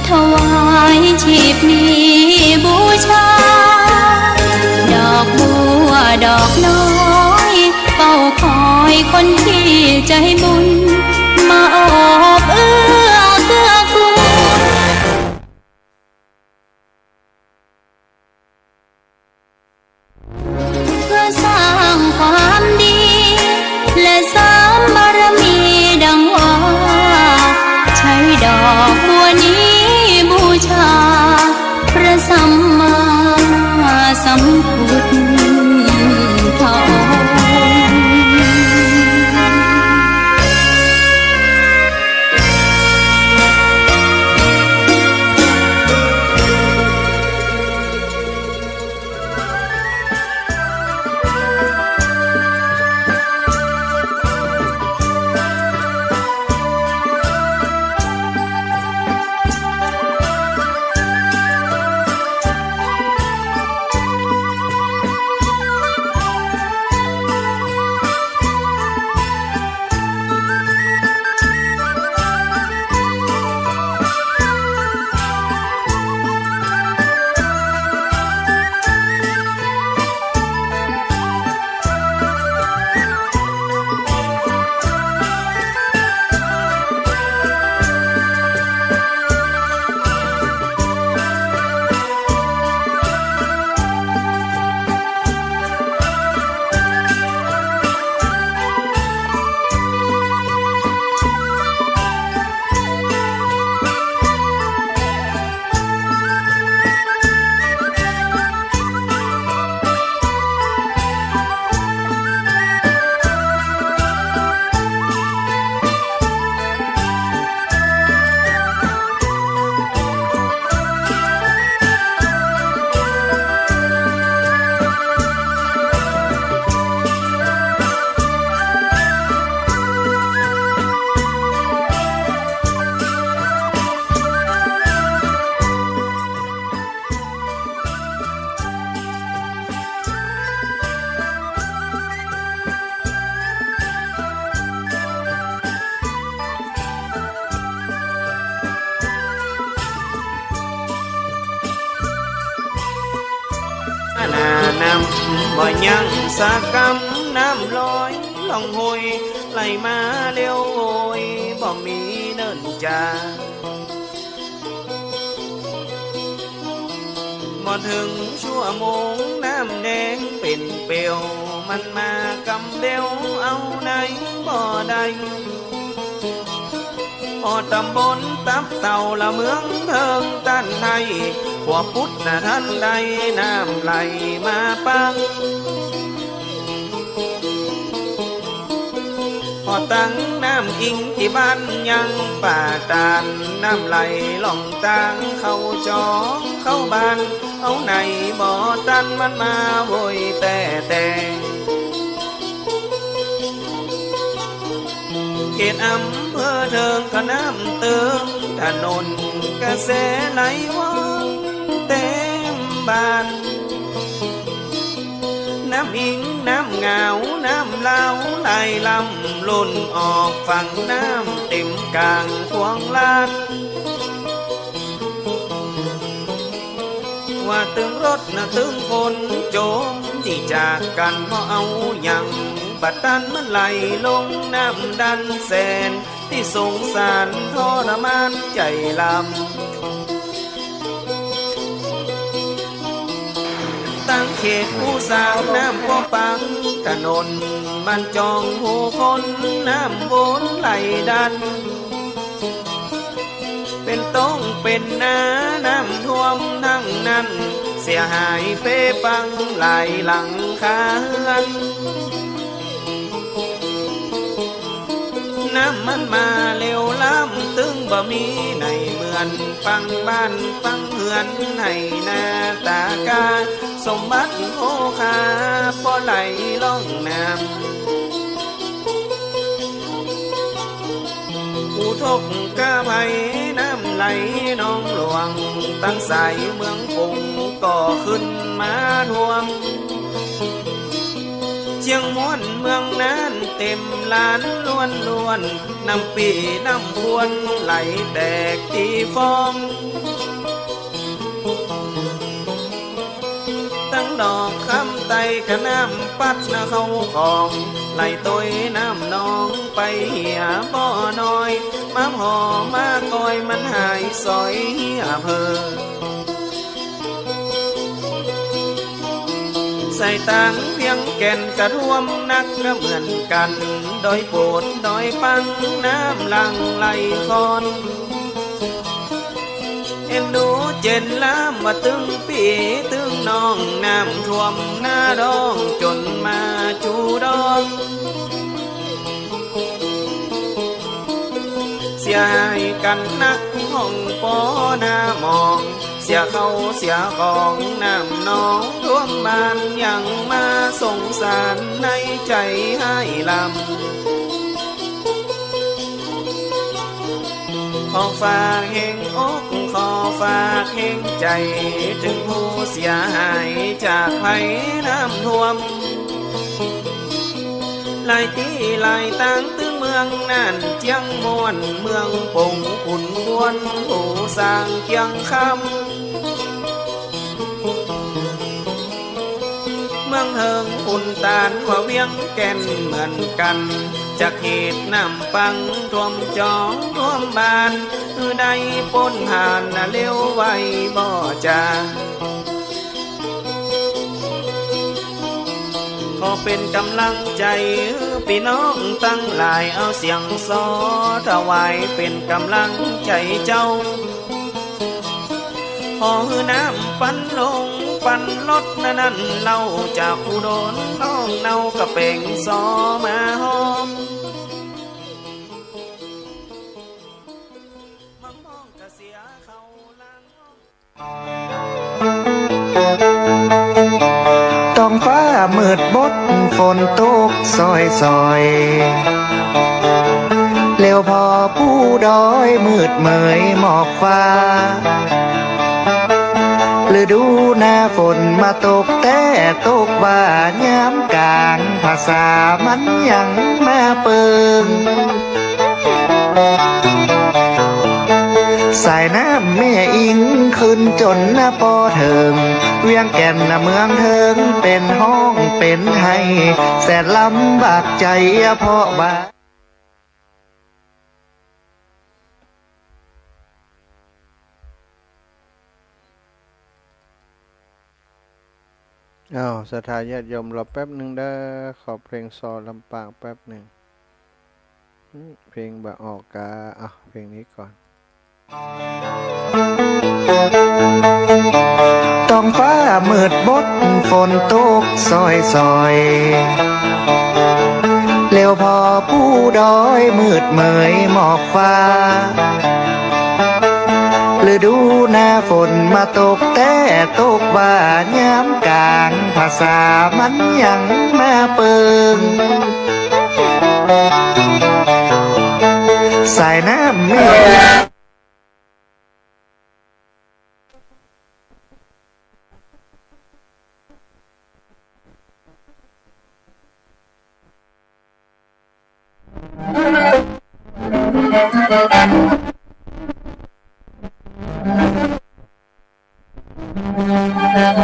ถวายชีพนี้บูชา ดอกบัวดอกน้อยเฝ้าคอยคนที่ใจบุญมาโอบเอื้อเกื้อกูล เพื่อสร้างความดี และเสริมบารมีดังว่า ใช้ดอกบัวนี้บูชา พระสัมมาสัมพุทธองค์ น้ำบ่ยังสากำน้ำลอยล่องหอยไหลมาเลี้ยวโอยบ่มีเนินจาบ่ถึงชั่วโมงน้ำแดงเป็นเปลวมันมากำเดียวเอาไหนบ่ได้พอตำบลตับเต่าละเมืองเทิงตันไทยขวบพุทธนะท่านใดน้ำไหลมาปังพอตั้งน้ำอิงที่บ้านยังป่าตาลน้ำไหลล่องตังเข้าจอเข้าบ้านเอาไหนบ่อตันมันมาโวยแต่เขตอำเภอเทิงก็น้ำเติมถนนกระแสไหลว่องเต็มบ้านน้ำอิงน้ำเหงาน้ำเล่าไหลลำลุ่นออกฝั่งน้ำเต็มกลางควงลาดว่าตึงรถนะตึงคนโจมที่จากกันเพราะเอาอย่างบัดดันมันไหลลงน้ำดันแสนที่สงสารทรมานใจลำตั้งเขตผู้สาวน้ำก็ปังถนนมันจองหูคนน้ำวนไหลดันเป็นต้องเป็นนาน้ำท่วมทั้งนั้นเสียหายเปปังหลายหลังคาเฮือนน้ำมันมาเร็วล้ำตึงบ่มีในเหมือนปังบ้านปังเฮือนให้นาตากาสมบัติโอคาพอไหลล่องน้ำผู้ทกกะไผน้ำไหลนองหลวงตั้งสายเมืองปุงก่อขึ้นมาทวงช ชียงม้วนเมืองนั้นเต็มลานล้วนล้วนน้ำปีน้ำพวนไหลแตกตีฟองตั้งดอกคำไตกระน้ำปัดนะเขาของไหลตยน้ำนองไปเหี่ยบ่อน้อยมาหอมาคอยมันหายซอยเหี่ยเพอใส่ตังเพียงแก่นกระท่วมนักก็เหมือนกันดอยโปดดอยปังน้ำหลังไหลคอนเอ็นดูเจนล้ำมาตึงปีตึงน้องน้ำท่วมหน้าดองจนมาจูดองเสียหายกันนักห้องปอหน้ามองเสียเขาเสียของน้ำน้องท่วมบ้านยังมาสงสารในใจให้ลำขอฝากแห่งอกขอฝากแห่งใจถึงผู้เสียหายจากภัยน้ำท่วมหลายที่หลายต่างตึงเมืองนั่นเจียงมวนเมืองปงขุนควรผู้สร้างเกียงคำเมืองเฮิงอุ่นตานว่าเวียงแก่นเหมือนกันจากเหตุน้ำปังท่วมจองท่วมบานได้ปนผ่านเลี้ยวไว้บ่จาขอเป็นกำลังใจพี่น้องตั้งหลายเอาเสียงซอถวายเป็นกำลังใจเจ้าขอน้ำปันลงปันลดนั่นเล่าจากผู้โดนน้องเน่ากระเป่งซอมาหอมมังมองกระเสียเขาล้างต้องฟ้ามืดบดฝนตกซอยซอยเร็วพอผู้ดอยมืดเมยหมอกฟ้าฤดูหน้าฝนมาตกแต่ตกบ่ายามกลางภาษามันยังมาเปิงสายน้ำแม่อิงขึ้นจนหน้าปอเถิงเวียงแก่นเมืองเถิงเป็นห้องเป็นไห้แสนลำบากใจเพราะว่าศรัทธาญาติโยมรอแป๊บหนึ่งได้ขอเพลงซอลำปางแป๊บหนึ่งเพลงบะออกกาเพลงนี้ก่อนต้องฟ้ามืดบดฝนตกซอยซอยเร็วพอผู้ดอยมืดเมยหมอกฟ้าฤดูหน้าฝนมาตกแต่ตกบ่ายามกลางภาษามันยังมาเปิงสายน้ำแม่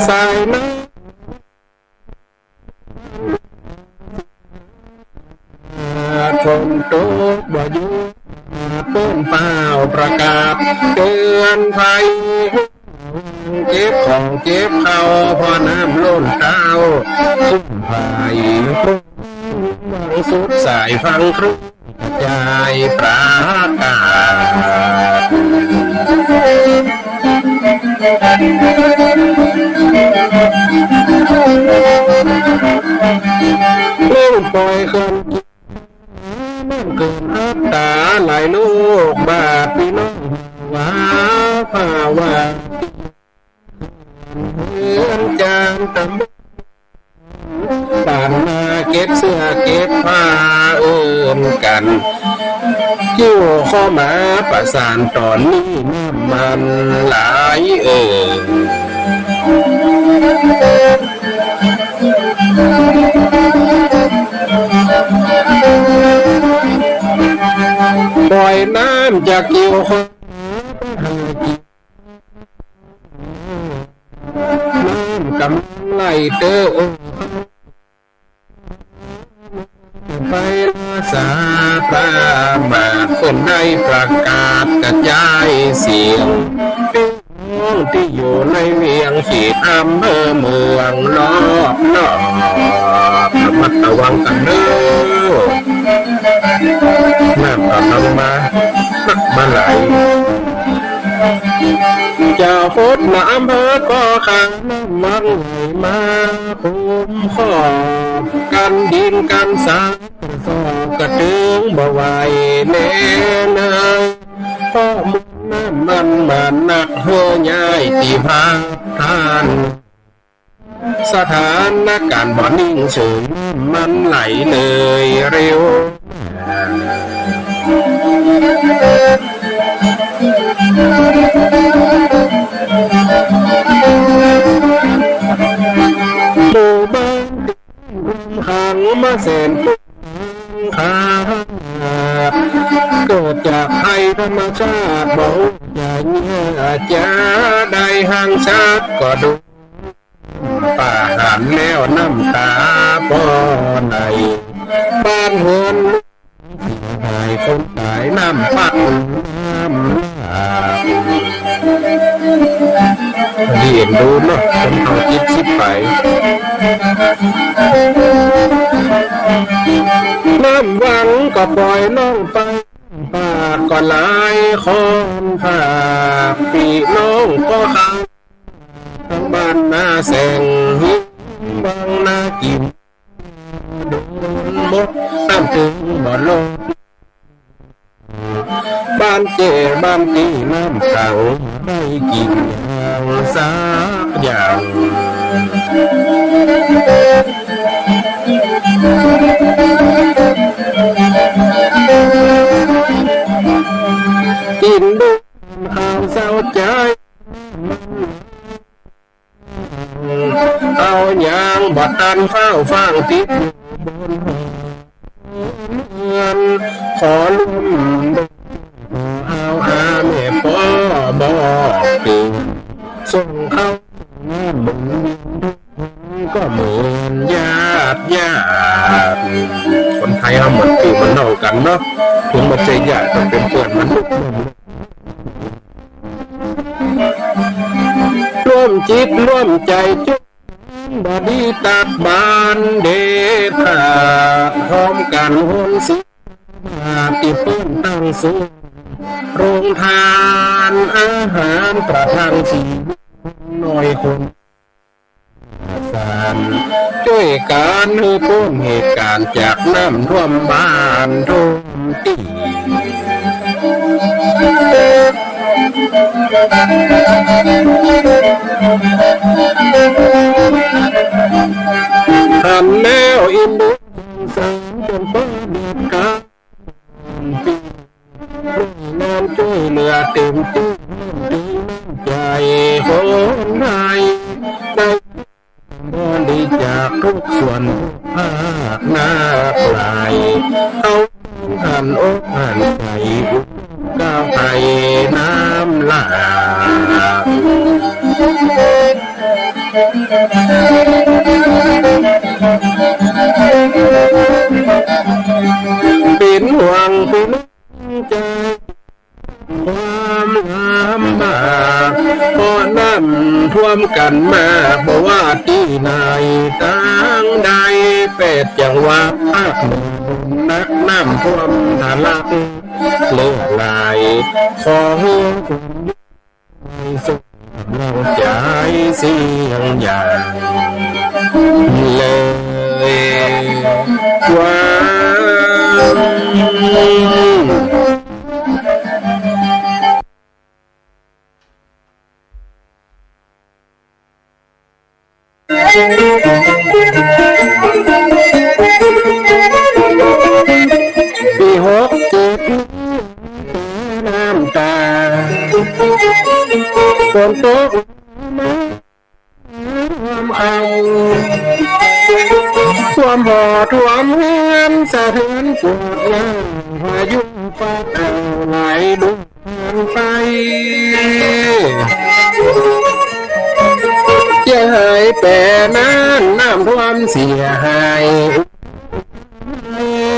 สายน้ำฝนตกบ่อยู่ป้นเปล่าประกาศเตือนภัยเก็บของเก็บเขาพอน้ำล้นเต้าสุ่มไผ่สุดสายฟังครูใจประกาศเล่นปล่อยคนมันเกินอัตตาหลายลูกบาดพี่น้องว่าป่าว่าเพื่อนจางตำป่านมาเก็บเสื้อเก็บผ้าเอื้อนกันยิ้วข้อมาประสานตอนนี้น้ำมันหลายเ ปล่อยน้ำจากเกี่ยวของน้ำกำไหลเตอไปรักษาพระมาคนในประกาศกระจายเสียงที่อยู่ในเวียงขีดอำเภอเมืองรอบนอกระมัดระวังกันเด้อน้ำกำลังมานักมาไหลจะพดมาอำเภอก็ขังน้ำมันไหลมาคุ้มข้อกันดินกันสายสอกระตึงบ่ไหวแน่นายพ่อมุนน้ำมันมาหนักเฮือใหญ่ตีพาทานสถานการณ์บ่นิ่งเฉยมันไหลเลยเร็วหมู่บ้านห่างมาแสนขาเกิดจากภัยธรรมชาติบ่อย่าเงี้ยจะได้ห่างชาติก็ดูป่าหันแล้วน้ำตาป้อในบ้านเฮือนหายคนตายน้ำปักน้ำเรียนดูเนาะคนเอาคิดสิไปน้ำหวังก็ปล่อยน้องไปปากก็หลายคนผากปีน้องก็ขาดทั้งบ้านนาแสงหิบางนากินโดนหมดน้ำถึงบ่ลงบ้านเจบ้านตีน้ำเขาได้กินอย่างสักอย่างกินดูข้าวเศร้าใจเอาอย่างบัดตันเฝ้าฟังติดบนเงินขอลุ่มเอาอาแม่พ่อบอกติงส่งเข้าบุญก็เหมือนญาติคนไทยเอาหมดปีมันเน่ากันเนาะถึงมาเจอญาติต้องเป็นเพื่อนมันร่วมจิตร่วมใจจุบดีตักบานเด็ดขาดพร้อมกันหนสิติเปิ้นตั้งสูงโรงทานอาหารประทังชีหน่อยคนสารช่วยการให้พ้นเหตุการณ์จากน้ำท่วมบ้านท่วมตีหันแล้วอินดูสังจนป้าเด็ดขาดน้ำช่วยเหลือเต็มที่น้ำใจคนไทยได้บริจาคทุกส่วนภาคหน้าปลายเอาหันอกหันใจก้าวไปน้ำลาเป็นห่วงเป็นใจความลำบากพอน้ำท่วมกันมาบอกว่าที่ไหนต่างใดเป็ดจังหวัดภาคเหนือนักน้ำท่วมทะลักเลือดไหลขอให้คุณสุขเราใจเสียงอย่างเลยว่า ปี67น้ำตาฝนตกมาความเอาท่วมบ่อท่วมเฮือนสะเทือนปวดร้าว พายุฟ้าไหลลุกไปจะหายแปรนั้นน้ำท่วมเสียหาย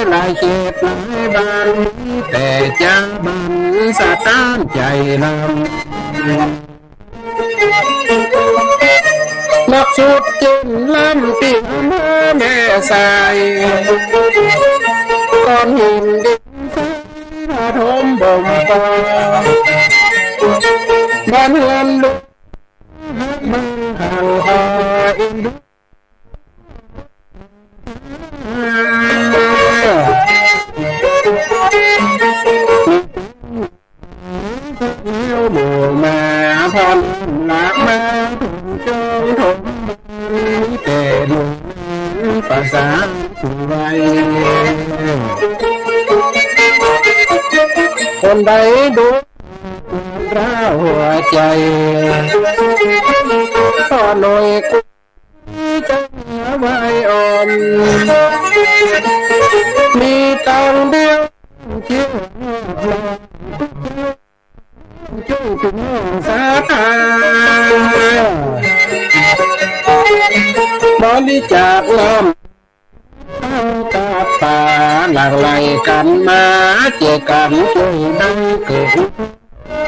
หลายเขตหลายบ้านแต่จะบันสะท้านใจลำนักสุดจนลำติ่งแม่สายก้อนหินดินฟ้าทมบ่มปอบ้านเรือนลุกบ้านห่างหาอินดุหมู่มาพรหลักมาถึงจงทงแต่หนุ่มภาษาผู้ไวคนใดดูร้าวหัวใจก็หน่อยกุจะไว้อ่อนมีตังเดียวเที่ยวจุ้งถึงสาธาบริจาคน้ำตาป่าหลากหลายกันมาเจอกันช่วยได้เกิด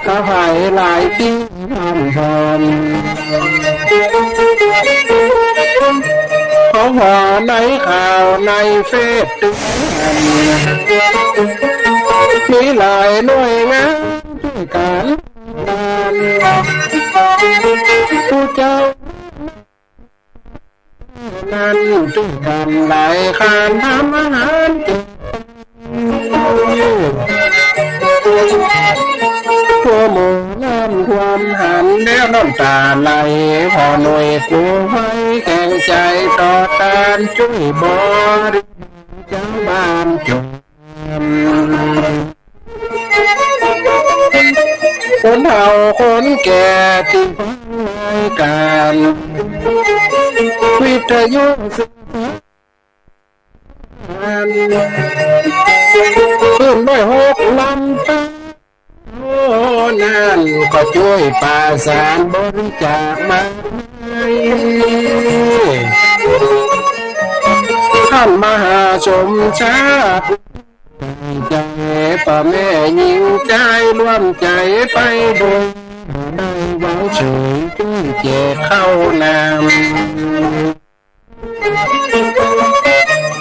ข้าหายหลายปีผ่านพรเขาหาในข่าวในเฟซบุ๊กมีหลายหน่วยงานช่วยกันผู้เจ้านั้นช่วยกันหลายคานทำอาหารกินทั่วหมู่น้ำความหันแล้วน้ำตาไหลพอหน่วยกู้ภัยแข่งใจต่อตานช่วยบริจาคบ้านจบคนเฒ่าคนแก่ที่ฟังรายการวิทยุสื่อสารขึ้นด้วย6 ลำตั้งโอ้นั่นก็ช่วยประสานบริจาคมาท่านมหาชมชาติใจป่าแม่ยิงใจร่วมใจไปโดยได้หวังเฉยจึงเจกเข้านาม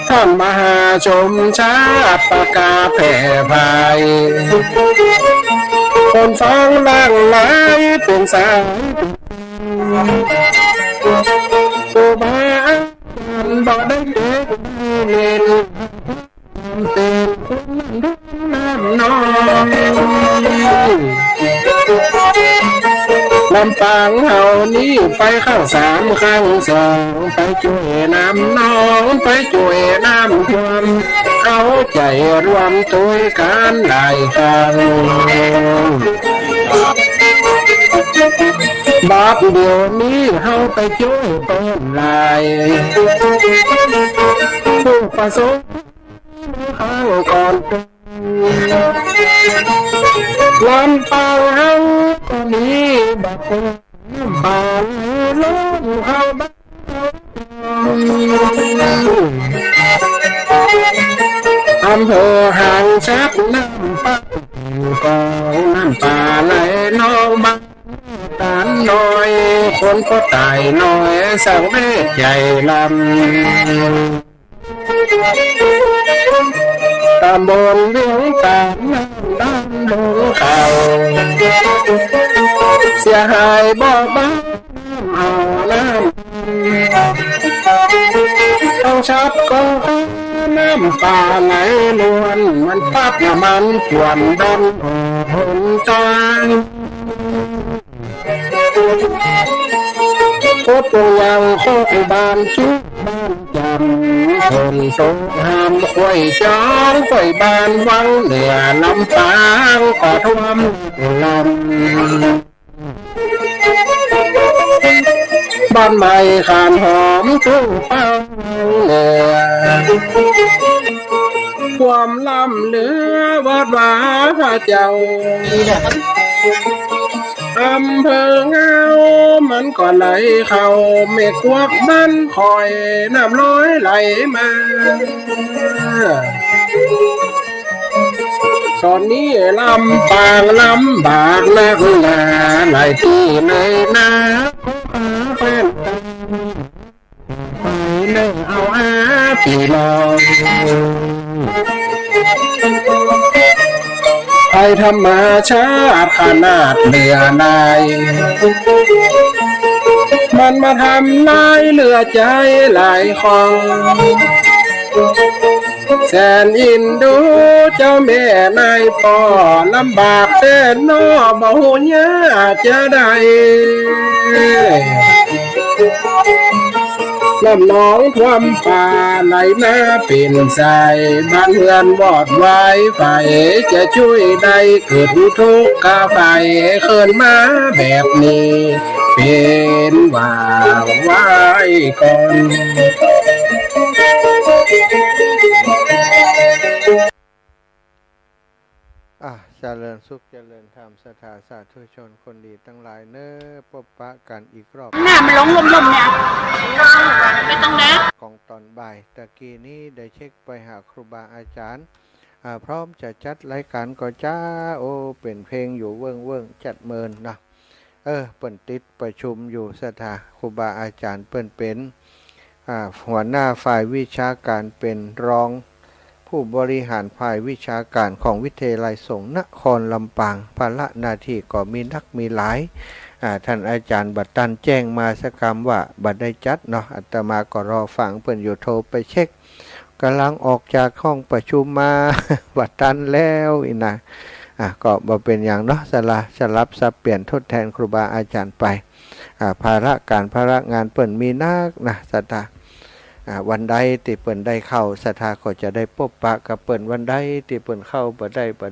ท่านมหาชมชาติประกาศแผ่ภายคนฟังล่างไหลเป็นสายตัวบ้านบอกได้เด็กเล่นเป็นคนน้ำน้อยลำปางเฮานี้ไปข้าง3 ข้าง2ไปช่วยน้ำน้องไปช่วยน้ำท่วมเอาใจรวมตัวกันหลายครั้งบาปเดี๋ยวนี้เฮาไปช่วยต้นลายผู้ประสบข้างก่อนลำปางเฮาตอนนี้บักบานล้มเฮาบ้านอำเภอห่างชักน้ำป่ากองน้ำป่าไหลนองบ้านตาน้อยคนก็ตายน้อยสังเวชใหญ่ลำตำบลเลี้ยงตามน้ำดำลงเขาเสียหายบ่บ้านเอาน้ำต้องชัดก็น้ำป่าไหลล้วนมันปับน้ำมันกวนดันหนตางโคตรยังโคตรบานชุบบ้านจำคนสงหามควยจ้องควยบานวังเหนือลำปางก็ท่วมลำบ้านใหม่ขานหอมทุ่งเป้าเหนือ ความล้ำเหลือวัดวาพระเจ้าอำเภอเงามันก็ไหลเข้าเมฆวักบ้านคอยน้ำร้อยไหลมาตอนนี้ลำปางลำบากนักหนาไหลที่ในนาเป็นไปเล่นเอาอาปีลองไทยธรรมชาติขนาดเหลือนายมันมาทำลายเหลือใจหลายของแสนอินดูเจ้าแม่นายพ่อลำบากแต่นอบ่หูยาจะได้ลำน้องท่วมป่าไหลนาเป็นใจบ้านเรือนวอดไว้ไฟจะช่วยได้เกิดทุกข์กาไฟเขินมาแบบนี้เป็นว่าไว้ก่อนเจริญสุขเจริญธรรมสถาสาธุชนคนดีทั้งหลายเน้อพบปะกันอีกรอบหน้ามันลงลมๆเนี่ยไม่ต้องนะของตอนบ่ายตะกี้นี้ได้เช็คไปหาครูบาอาจารย์พร้อมจะจัดรายการก็จ้าโอเป็นเพลงอยู่เวิ้งจัดเมินนะเปิ่นติดประชุมอยู่สถาครูบาอาจารย์เปิ่นเป็นหัวหน้าฝ่ายวิชาการเป็นรองผู้บริหารฝ่ายวิชาการของวิทยาลัยสงฆ์นครลำปางภาระหน้าที่ก็มีนักมีหลายท่านอาจารย์บัดตันแจ้งมาสักคำว่าบัดได้จัดเนาะอาตมาก็รอฟังเปิ่นอยู่โทรไปเช็คกำลังออกจากห้องประชุมมา บัดตันแล้วอีนะก็บ่เป็นอย่างเนาะสลับสับเปลี่ยนทดแทนครูบาอาจารย์ไปภาระงานเปิ่นมีนักนะสัตตาวันใดที่เปิ่นได้เข้าศรัทธาก็จะได้พบปะกับเปิ่นวันใดที่เปิ่นเข้าบ่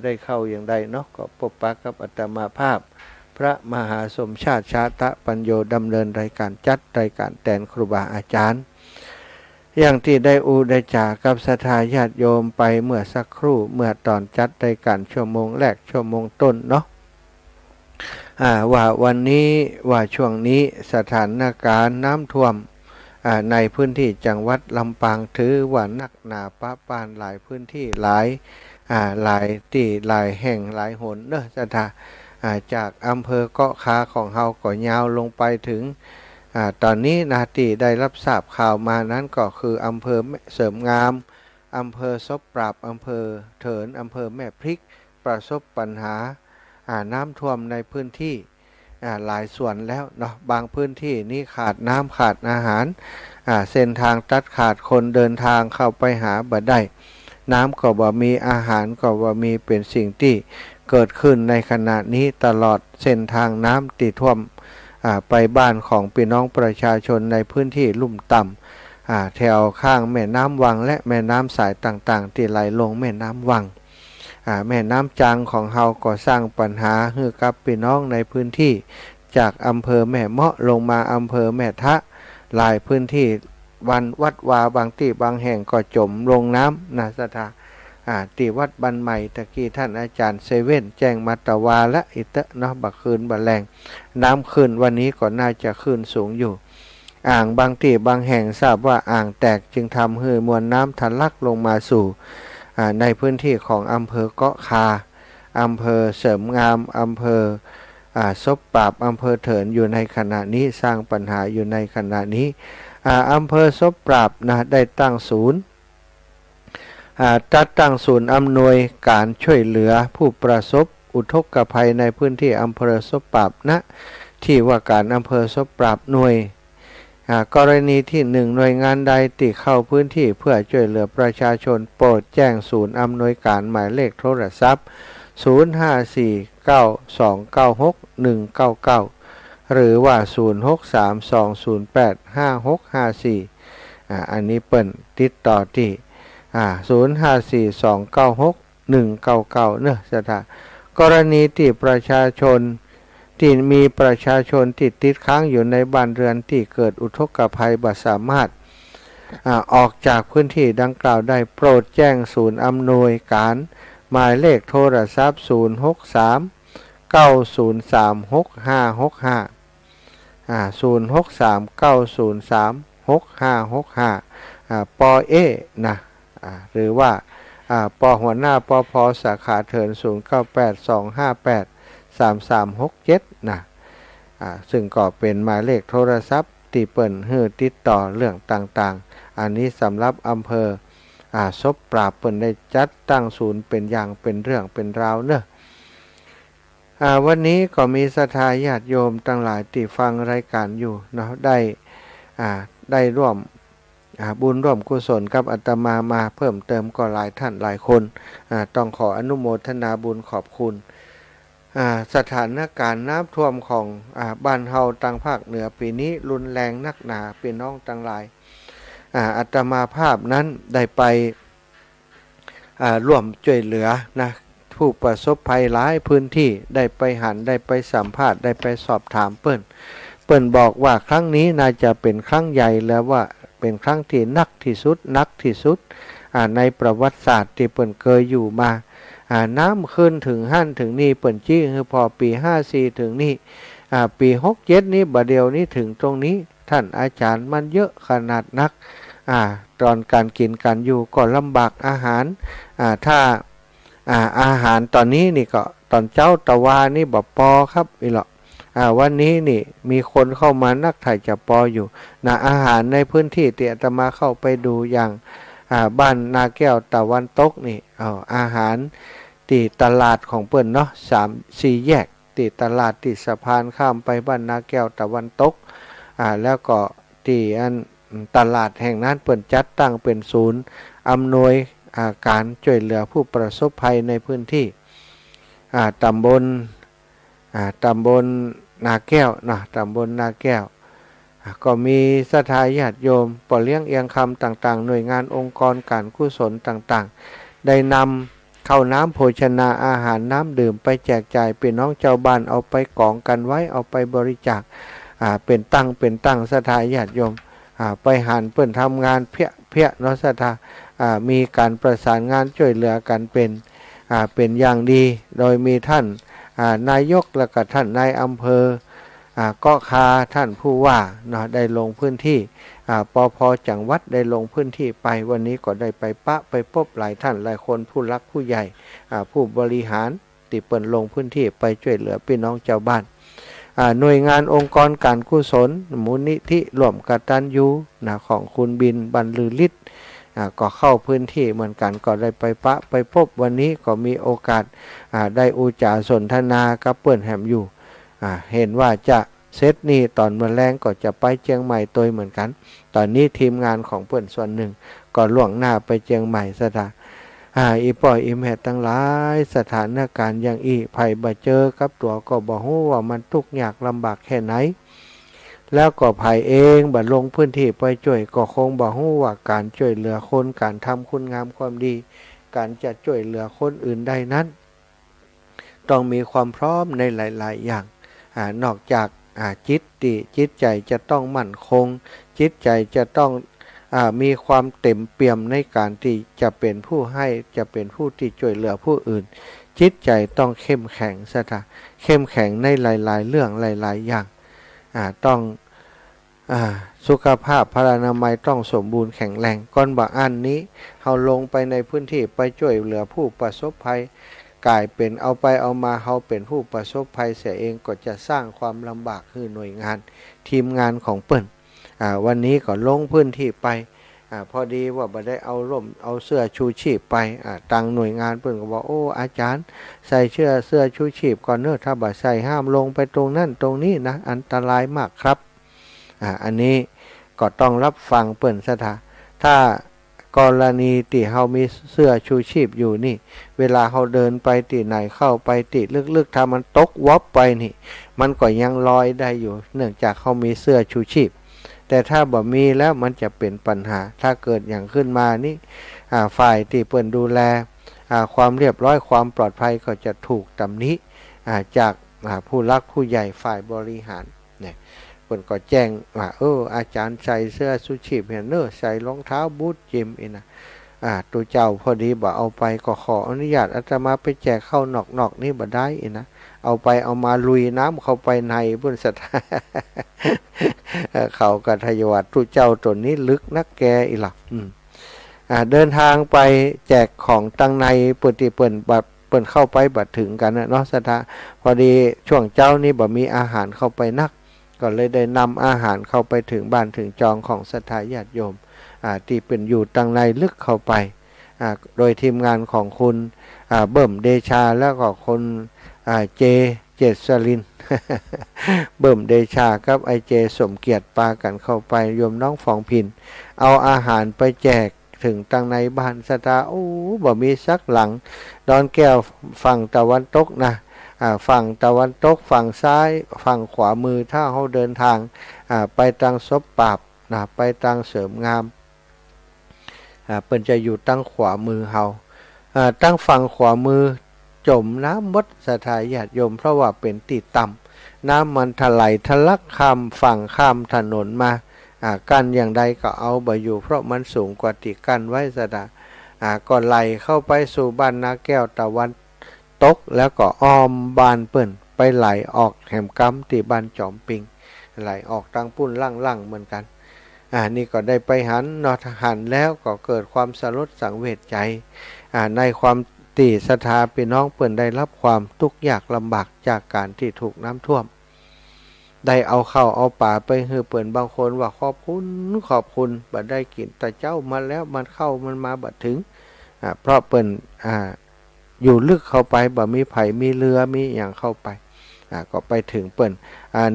ได้เข้าอย่างใดเนาะก็พบปะกับอาตมาภาพพระมหาสมชาติชาตะปัญโยดำเนินรายการจัดรายการแทนครูบาอาจารย์อย่างที่ได้ได้จากับศรัทธาญาติโยมไปเมื่อสักครู่เมื่อตอนจัดรายการชั่วโมงแรกชั่วโมงต้นเนาะว่าวันนี้ว่าช่วงนี้สถานการณ์น้ำท่วมในพื้นที่จังหวัดลำปางถือว่านักหนาปะปานหลายพื้นที่หลายที่หลายแห่งหลายหนเนอะสถาจากอำเภอเกาะคาของเฮาก็ยาวลงไปถึงตอนนี้นาทีได้รับทราบข่าวมานั้นก็คืออำเภอเสริมงามอำเภอซบปราบอำเภอเถินอำเภอแม่พริกประสบปัญหาน้ำท่วมในพื้นที่หลายส่วนแล้วเนาะบางพื้นที่นี่ขาดน้ำขาดอาหารเส้นทางตัดขาดคนเดินทางเข้าไปหาบ่ได้น้ำก็บ่มีอาหารก็บ่มีเป็นสิ่งที่เกิดขึ้นในขณะนี้ตลอดเส้นทางน้ำที่ท่วมไปบ้านของพี่น้องประชาชนในพื้นที่ลุ่มต่ำแถวข้างแม่น้ำวังและแม่น้ำสายต่างๆที่ไหลลงแม่น้ำวังแม่น้ำจางของเฮาก็สร้างปัญหาให้กับพี่น้องในพื้นที่จากอำเภอแม่เมาะลงมาอำเภอแม่ทะหลายพื้นที่วัดวาบางที่บางแห่งก็จมลงน้ำนะสถาที่วัดบันใหม่ตะกี้ท่านอาจารย์เซเว่นแจ้งมาตะวาและอิตะเนาะบักคืนบัแรงน้ำขึ้นวันนี้ก็น่าจะขึ้นสูงอยู่อ่างบางที่บางแห่งทราบว่าอ่างแตกจึงทำให้มวลน้ำทะลักลงมาสู่ในพื้นที่ของอำเภอเกาะคาอำเภอเสริมงามอำเภอซบปราบอำเภอเถินอยู่ในขณะนี้สร้างปัญหาอยู่ในขณะนี้อำเภอซบปราบนะได้ตั้งศูนย์อำนวยการช่วยเหลือผู้ประสบอุทกภัยในพื้นที่อำเภอซบปราบนะที่ว่าการอำเภอซบปราบหน่วยกรณีที่หนึ่งหน่วยงานใดที่เข้าพื้นที่เพื่อช่วยเหลือประชาชนโปรดแจ้งศูนย์อำนวยการหมายเลขโทรศัพท์0549261199หรือว่า0632085654อันนี้เปิ่นติดต่อที่0542961199เนอะสถานกรณีที่ประชาชนที่มีประชาชนติดค้างอยู่ในบ้านเรือนที่เกิดอุทกภัยบ่สามารถ ออกจากพื้นที่ดังกล่าวได้โปรดแจ้งศูนย์อำนวยการหมายเลขโทรศัพท์063 903 6565 063 903 6565 ปอเอนะหรือว่าปอหัวหน้าปอพอสาขาเถิน0982583367นะซึ่งก็เป็นหมายเลขโทรศัพท์ที่เปิ่นฮื้อติดต่อเรื่องต่างๆอันนี้สำหรับอำเภอศพปราบเปิ่นได้จัดตั้งศูนย์เป็นอย่างเป็นเรื่องเป็นราวเนอะวันนี้ก็มีศรัทธาญาติโยมทั้งหลายที่ฟังรายการอยู่เนาะได้ร่วมบุญร่วมกุศลกับอาตมาเพิ่มเติมก็หลายท่านหลายคนต้องขออนุโมทนาบุญขอบคุณสถานการณ์น้ำท่วมของบ้านเฮาทางภาคเหนือปีนี้รุนแรงนักหนาพี่น้องทั้งหลายอาตมาภาพนั้นได้ไปร่วมช่วยเหลือนะผู้ประสบภัยหลายพื้นที่ได้ไปหันได้ไปสัมภาษณ์ได้ไปสอบถามเปิ้นบอกว่าครั้งนี้น่าจะเป็นครั้งใหญ่แล้วว่าเป็นครั้งที่หนักที่สุดในประวัติศาสตร์ที่เปิ้นเคยอยู่มาน้ำขึ้นถึงหั่นถึงนี่เปิ้นจี้คือพอปี54ถึงนี่ปี67นี้บัดเดียวนี้ถึงตรงนี้ท่านอาจารย์มันเยอะขนาดนักตอนการกินการอยู่ก็ลำบากอาหารถ้าอาหารตอนนี้นี่ก็ตอนเจ้าตะวานี่บ่พอครับอีหรอวันนี้นี่มีคนเข้ามานักถ่ายจะปออยู่อาหารในพื้นที่ที่อาตมาเข้าไปดูอย่างบ้านนาแก้วตะวันตกนี่อาหารที่ตลาดของเปิ้นเนาะ3-4 แยกที่ตลาดที่สะพานข้ามไปบ้านนาแก้วตะวันตกแล้วก็ที่ตลาดแห่งนั้นเปิ้นจัดตั้งเป็นศูนย์อำนวยการช่วยเหลือผู้ประสบภัยในพื้นที่ตำบลนาแก้วนะตำบลนาแก้วก็มีศรัทธาญาติโยมปอเลี้ยงเอียงคำต่างๆหน่วยงานองค์กรการกุศลต่างๆได้นำข้าวน้ำโภชนาอาหารน้ำดื่มไปแจกจ่ายพี่น้องชาวบ้านเอาไปกองกันไว้เอาไปบริจาคเป็นตั้งศรัทธาญาติโยมไปหันเปิ้นทำงานเพี้ยเนาะศรัทธามีการประสานงานช่วยเหลือกันเป็นอย่างดีโดยมีท่านนายกและก็ท่านนายอำเภอก็คาท่านผู้ว่าเนาะได้ลงพื้นที่ปภ.จังหวัดได้ลงพื้นที่ไปวันนี้ก็ได้ไปพบหลายท่านหลายคนผู้รักผู้ใหญ่ผู้บริหารที่เปิดลงพื้นที่ไปช่วยเหลือพี่น้องชาวบ้านหน่วยงานองค์กรการกุศลมูลนิธิร่วมกตัญญูของคุณบินบรรลือฤทธิ์ก็เข้าพื้นที่เหมือนกันก็ได้ไปพบวันนี้ก็มีโอกาสได้อุจาสนทนากับเปิ้นแหมอยู่เห็นว่าจะเซตนี้ตอนมื้อแลงก็จะไปเชียงใหม่ตัวเหมือนกันตอนนี้ทีมงานของเปิ้นส่วนหนึ่งก็ล่วงหน้าไปเชียงใหม่ซะละอีป่อยอีแม่ทั้งหลายสถานการณ์อย่างอีไผบ่เจอกับตัวก็บ่ฮู้ว่ามันทุกข์ยากลำบากแค่ไหนแล้วก็ไผเองบัดลงพื้นที่ไปช่วยก็คงบ่ฮู้ว่าการช่วยเหลือคนการทำคุณงามความดีการจะช่วยเหลือคนอื่นได้นั้นต้องมีความพร้อมในหลายๆอย่างนอกจากจิตใจจะต้องมั่นคงจิตใจจะต้องมีความเต็มเปี่ยมในการที่จะเป็นผู้ให้จะเป็นผู้ที่ช่วยเหลือผู้อื่นจิตใจต้องเข้มแข็งซะค่ะเข้มแข็งในหลายๆเรื่องหลายๆอย่างต้องสุขภาพพลานามัยต้องสมบูรณ์แข็งแรงก่อนบ่อันนี้เฮาลงไปในพื้นที่ไปช่วยเหลือผู้ประสบภัยกลายเป็นเอามาเฮาเป็นผู้ประสบภัยเสียเองก็จะสร้างความลำบากให้หน่วยงานทีมงานของเปิ้นวันนี้ก็ลงพื้นที่ไปพอดีว่าบ่ได้เอาร่มเอาเสื้อชูชีพไปต่างหน่วยงานเปิ้นก็บอกโอ้อาจารย์ใส่เสื้อชูชีพก่อนเนอะถ้าบ่ใส่ห้ามลงไปตรงนั้นตรงนี้นะอันตรายมากครับอันนี้ก็ต้องรับฟังเปิ้นซะถ้ากรณีที่เฮามีเสื้อชูชีพอยู่นี่เวลาเฮาเดินไปที่ไหนเข้าไปที่ลึกๆถ้ามันตกวับไปนี่มันก็ยังลอยได้อยู่เนื่องจากเฮามีเสื้อชูชีพแต่ถ้าบ่มีแล้วมันจะเป็นปัญหาถ้าเกิดอย่างขึ้นมานี่ฝ่ายที่เปิ้นดูแลความเรียบร้อยความปลอดภัยก็จะถูกตำหนิจากผู้รักผู้ใหญ่ฝ่ายบริหารเนี่ย เพิ่นก็แจ้งว่าอาจารย์ใส่เสื้อชูชีพเห็นเนอะใส่รองเท้าบูทจิมอีนะตัวเจ้าพอดีบ่เอาไปก็ขออนุญาตอาตมาไปแจกเข้านอกนี่บ่ได้อีนะเอาไปเอามาลุยน้ำเข้าไปในพุ่นสัทเขากทยวัดตัวเจ้าตัวนี้ลึกนักแกอีหลักเดินทางไปแจกของตั้งในเปิ่นเข้าไปบัดถึงกันนะเนาะสัทพอดีช่วงเจ้านี่บ่มีอาหารเข้าไปนักก็เลยได้นำอาหารเข้าไปถึงบ้านถึงจองของศรัทธาญาติโยมที่เป็นอยู่ตั้งในลึกเข้าไปโดยทีมงานของคุณเบิ่มเดชาแล้วก็คนเจษริน เบิ่มเดชากับไอเจสมเกียรติปากันเข้าไปโยมน้องฟองพินเอาอาหารไปแจกถึงตั้งในบ้านศรัทธาบ่มีสักหลังดอนแก้วฝั่งตะวันตกนะฝั่งตะวันตกฝั่งซ้ายฝั่งขวามือถ้าเขาเดินทางไปทางศพปราบไปทางเสริมงามเปิ้นจะอยู่ตั้งขวามือเฮาตั้งฝั่งขวามือจมน้ำมดศรัทธาญาติโยมเพราะว่าเป็นที่ต่ำน้ำมันถลายทะลักข้ามฝั่งข้ามถนนมากั้นอย่างใดก็เอาบ่อยู่เพราะมันสูงกว่าที่กั้นไว้ศรัทธาก็ไหลเข้าไปสู่บ้านนาแก้วตะวันตกแล้วก็อ้อมบ้านเปิ้นไปไหลออกแหมกำที่บ้านจอมปิงไหลออกทางปุ้นล่างๆเหมือนกันนี่ก็ได้ไปหันแล้วก็เกิดความสลดสังเวชใจในความที่ศรัทธาพี่น้องเปิ้นได้รับความทุกข์ยากลำบากจากการที่ถูกน้ำท่วมได้เอาข้าวเอาป่าไปให้เปิ้นบางคนว่าขอบคุณบัดได้กินแต่เจ้ามาแล้วมันเข้ามันมาบัดถึงเพราะเปิ้นอยู่ลึกเข้าไปบ่มีไผมีเรือมีอย่างเข้าไปก็ไปถึงเปิ้น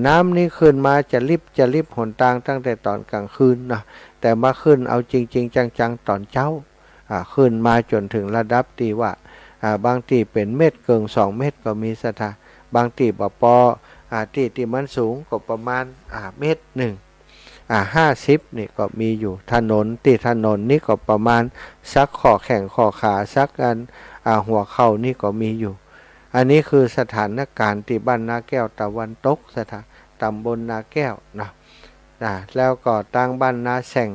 น้ำนี้ขึ้นมาจะลิบหนทางตั้งแต่ตอนกลางคืนนะแต่มาขึ้นเอาจริงๆจังๆตอนเช้าขึ้นมาจนถึงระดับที่ว่าบางที่เป็นเม็ดเกิน2 เมตรก็มีศรัทธาบางที่บ่พอที่มันสูงก็ประมาณเมตรหนึ่ง50นี่ก็มีอยู่ถนนนี่ก็ประมาณสักข้อแข้งข้อขาสักกันหัวเข่านี่ก็มีอยู่อันนี้คือสถานการณ์ที่บ้านนาแก้วตะวันตกตำบลนาแก้วนะแล้วก็ตั้งบ้านนาแสง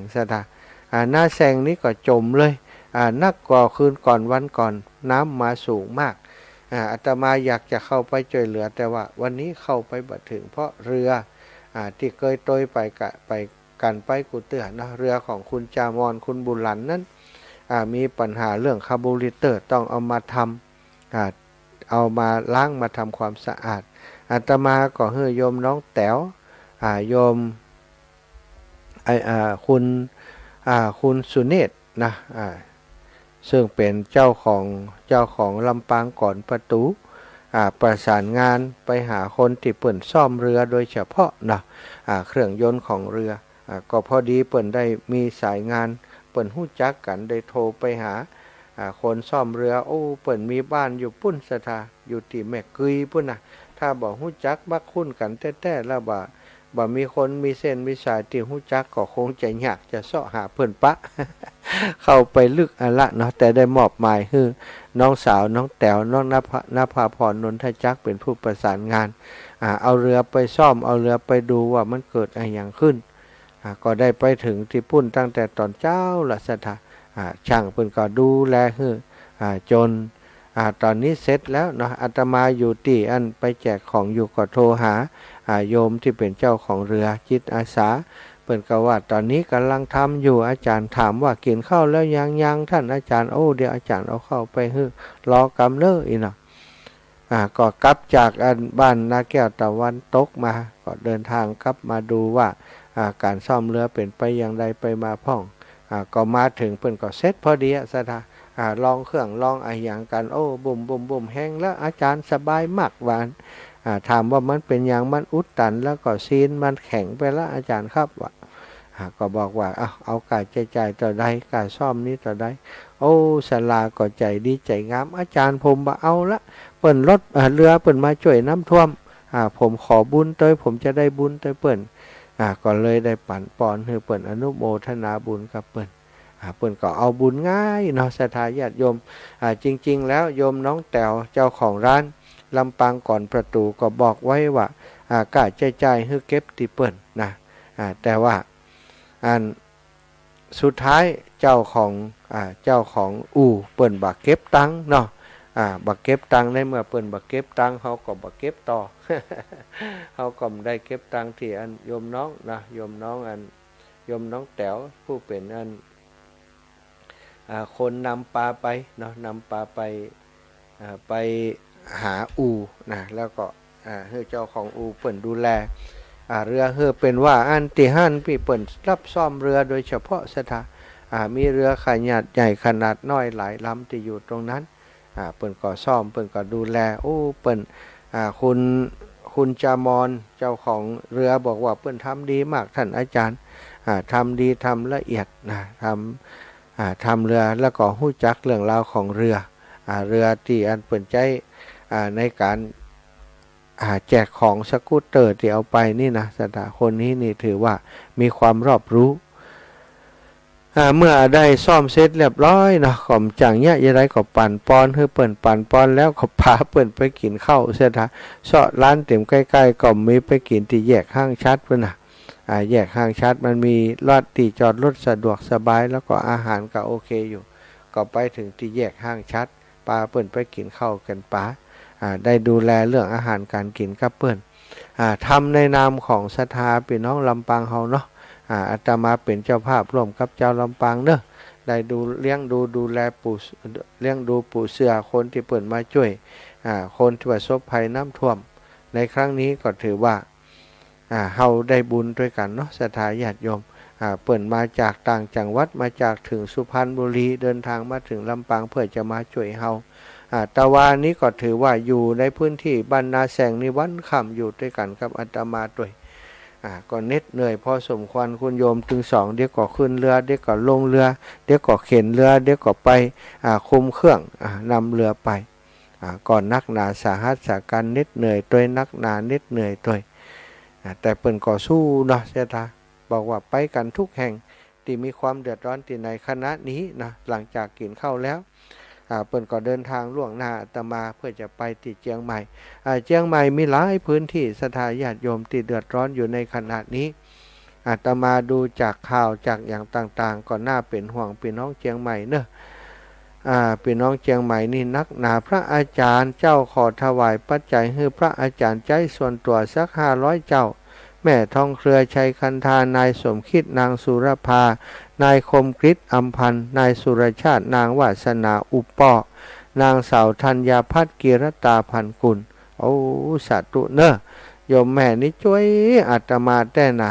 นาแสงนี่ก็จมเลยนักกว่าคืนก่อนวันก่อนน้ำมาสูงมากอาตมาอยากจะเข้าไปช่วยเหลือแต่ว่าวันนี้เข้าไปบ่ถึงเพราะเรือที่เคยโตยไปกันไปกูเตือนนะเรือของคุณจามอนคุณบุหลันนั้นมีปัญหาเรื่องคาร์บูเรเตอร์ต้องเอามาทำเอามาล้างมาทำความสะอาดอาตมาก็ให้โยมน้องแต๋วโยมคุณสุเนศนะซึ่งเป็นเจ้าของลำปางก่อนประตูประสานงานไปหาคนที่เปิ่นซ่อมเรือโดยเฉพาะนะเครื่องยนต์ของเรือก็พอดีเปิ่นได้มีสายงานเปิ่นฮู้จักกันได้โทรไปหาคนซ่อมเรือเปิ่นมีบ้านอยู่ปุ้นศรัทธาอยู่ที่แม่กุยปุ้นนะถ้าบอกฮู้จักบักคุ้นกันแท้ๆแล้วบ่มีคนมีเส้นมีสายที่ฮู้จักก็คงจะยากจะเสาะหาเพิ่นปะ เข้าไปลึกละเนาะแต่ได้มอบหมายให้น้องสาวน้องแต๋วน้องนภาพรนนทจักรเป็นผู้ประสานงานเอาเรือไปซ่อมเอาเรือไปดูว่ามันเกิดอะไรอย่างขึ้นก็ได้ไปถึงที่ปุ้นตั้งแต่ตอนเช้าละศรัทธาช่างเพิ่นก็ดูแลให้จนตอนนี้เสร็จแล้วเนาะอาตมาอยู่ที่อันไปแจกของอยู่ก็โทรหาโยมที่เป็นเจ้าของเรือจิตอาสาเปิ้นก็ว่าตอนนี้กำลังทำอยู่อาจารย์ถามว่ากินข้าวแล้วยังท่านอาจารย์เดี๋ยวอาจารย์เอาเข้าไปให้รอกำเลิกอีกเนาะก็กลับจากบ้านนาแก้วตะวันตกมาก็เดินทางกลับมาดูว่าการซ่อมเรือเป็นไปอย่างไรไปมาพ่องก็มาถึงเปิ้นก็เสร็จพอดีศรัทธาลองเครื่องลองอย่างกันบุ่มแห้งแล้วอาจารย์สบายมากหวานถามว่ามันเป็นอย่างมันอุดตันแล้วก็ซีนมันแข็งไปแล้วอาจารย์ครับว่าก็บอกว่าเอากายใจต่อใดกายซ่อมนี้ต่อใดศาลาก็ใจดีใจงามอาจารย์ผมบ่เอาละเปิ้นรถเรือเปิ้นมาช่วยน้ำท่วมผมขอบุญเตยผมจะได้บุญเตยเปิ้นก็เลยได้ปั่นปอนให้เปิ้นอนุโมทนาบุญกับเปิ้นเปิ้นก็เอาบุญง่ายเนาะศรัทธาญาติโยมจริงๆแล้วโยมน้องแต๋วเจ้าของร้าน ลำปางก่อนประตูก็บอกไว้ว่ากะใจๆให้เก็บติเปิ้นนะแต่ว่าอันสุดท้ายเจ้าของอู่เปิ้นบักเก็บตังค์เนาะบักเก็บตังค์ในเมื่อเปิ้นบักเก็บตังค์เขาก็บักเก็บต่อ เขาก็ได้เก็บตังค์ที่อันโยมน้องนะโยมน้องแต๋วผู้เป็นอันคนนำปลาไปเนาะนำปลาไปหาอู่นะแล้วก็ให้เจ้าของอู่เปิ้นดูแลเรือเฮือเป็นว่าอันที่หันพี่เปิ้นรับซ่อมเรือโดยเฉพาะสถามีเรือขนาดใหญ่ขนาดน้อยหลายลำที่อยู่ตรงนั้นเปิ้นก็ซ่อมเปิ้นก็ดูแลเปิ้นคุณจามอนเจ้าของเรือบอกว่าเปิ้นทำดีมากท่านอาจารย์ทำดีทำละเอียดนะทำเรือแล้วก็ฮู้จักเรื่องราวของเรือที่อันเปิ้นใจในการแจกของสกูตเตอร์ที่เอาไปนี่นะสถาคนนี้นี่ถือว่ามีความรอบรู้เมื่อได้ซ่อมเสร็จเรียบร้อยเนาะขอมจังเนี้ยยังไงก็ปั่นปอนเพื่อเปิ่นปั่นปอนแล้วก็พาเปิ่นไปกินข้าวเสร็จฮะเสาะร้านเต็มใกล้ๆก็มีไปกินที่แยกห้างชัดเพื่อนนะแยกห้างชัดมันมีรถที่จอดรถสะดวกสบายแล้วก็อาหารก็โอเคอยู่ก็ไปถึงที่แยกห้างชัดปาเปิ่นไปกินข้าวกันป๋าได้ดูแลเรื่องอาหารการกินกับเปิ่นทำในนามของศรัทธาพี่น้องลำปางเฮาเนาะอาตมาเป็นเจ้าภาพร่วมกับเจ้าลำปางเนอะได้เลี้ยงดูแลเลี้ยงดูปู่เสือคนที่เปิ่นมาช่วยคนที่ประสบภัยน้ำท่วมในครั้งนี้ก็ถือว่าเฮาได้บุญด้วยกันเนาะศรัทธาญาติโยมเปิ่นมาจากต่างจังหวัดมาจากถึงสุพรรณบุรีเดินทางมาถึงลำปางเพื่อจะมาช่วยเฮาตะวันนี้ก็ถือว่าอยู่ในพื้นที่บ้านนาแสงนิวันค่ำอยู่ด้วยกันกับอาตมาด้วยก็เหน็ดเหนื่อยพอสมควรคุณโยมถึงสองเดี๋ยวก็ขึ้นเรือเดี๋ยวก็ลงเรือเดี๋ยวก็เข็นเรือเดี๋ยวก็ไปคุมเครื่องนำเรือไปก่อนนักหนาสาหัสสาการเหน็ดเหนื่อยตัวนักหนาเหน็ดเหนื่อยตัวแต่เปิ่นก็สู้เนาะเสียท่าบอกว่าไปกันทุกแห่งที่มีความเดือดร้อนที่ในคณะนี้นะหลังจากกินข้าวแล้วเปิ่นก็เดินทางล่วงหน้าอาตมาเพื่อจะไปที่เชียงใหม่เชียงใหม่มีหลายพื้นที่ศรัทธาญาติโยมที่เดือดร้อนอยู่ในขณะนี้อาตมาดูจากข่าวจากอย่างต่างๆก็น่าเป็นห่วงพี่น้องเชียงใหม่เนอะพี่น้องเชียงใหม่นี่นักหนาพระอาจารย์เจ้าขอถวายปัจจัยให้พระอาจารย์ใจส่วนตัวสัก500เจ้าแม่ทองเครือชัยคันธานายสมคิดนางสุรภานายคมกฤษอำพันธ์นายสุรชาตินางวาสนาอุปปอนางสาวธัญญาพัฒน์กิรตาพันกุลสาธุเนอะโยมแม่นี่ช่วยอาตมาแต่นะ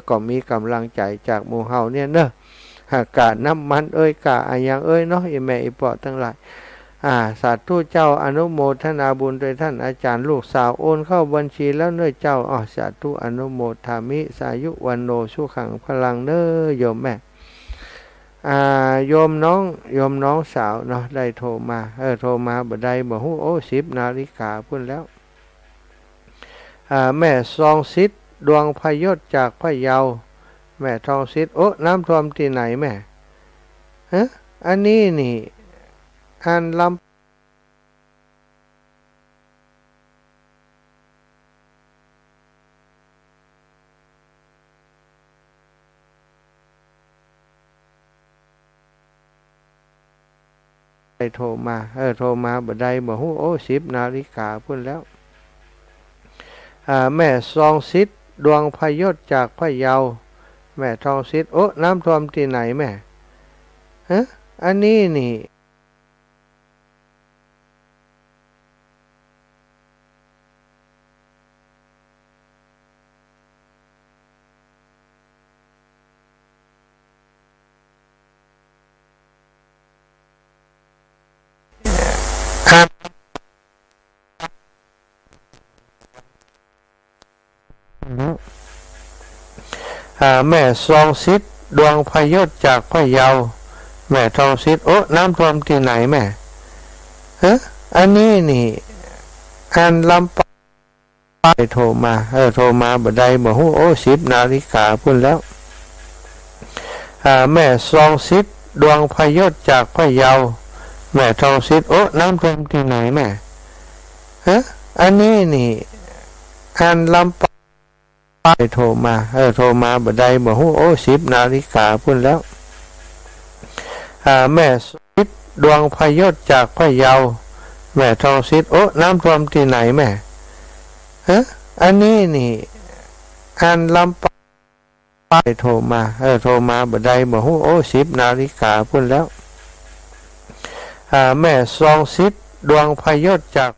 ก็มีกำลังใจจากหมู่เฮาเนี่ยเนอะกะน้ำมันกะอะไรอย่างเนาะแม่อีปอทั้งหลายสาธุเจ้าอนุโมทนาบุญโดยท่านอาจารย์ลูกสาวโอนเข้าบัญชีแล้วเน้อเจ้าสาธุอนุโมทามิสายุวันโนสุขังพลังเน้อโยมแม่โยมน้องสาวเนาะได้โทรมาโทรมาบ่ได้บ่ฮู้10 นาฬิกาพุ่นแล้วแม่ซองซิดดวงพยศจากพะเยาแม่ทองซิดน้ำท่วมที่ไหนแม่อันนี้นี่อันลำได้โทรมาบ่ได้บ่ฮู้10 นาฬิกาพุ่นแล้วแม่ซองซิดดวงพยศจากพะเยาแม่ทองซิดน้ำท่วมที่ไหนแม่อันนี้นี่แม่ซองซิดดวงพยศจากพะเยาแม่ทองซิดน้ำท่วมที่ไหนแม่อันนี้นี่อันลำปางโทรมาบ่ได้บ่ฮู้10 นาฬิกาพุ่นแล้วแม่ซองซิดดวงพยศจากพะเยาแม่ทองซิดน้ำท่วมที่ไหนแม่ ฮะอันนี้นี่อันลำปางโทรมาโทรมาบ่ได้บ่ฮู้โอ้10 นาฬิกาพุ่นแล้วแม่ซิดดวงพยศจากพะเยาแม่ทองซิดโอ้น้ำท่วมที่ไหนแม่ฮะอันนี้นี่อันลำปางโทรมาโทรมาบ่ได้บ่ฮู้โอ้10 นาฬิกาพุ่นแล้วแม่ซองซิดดวงพยศจาก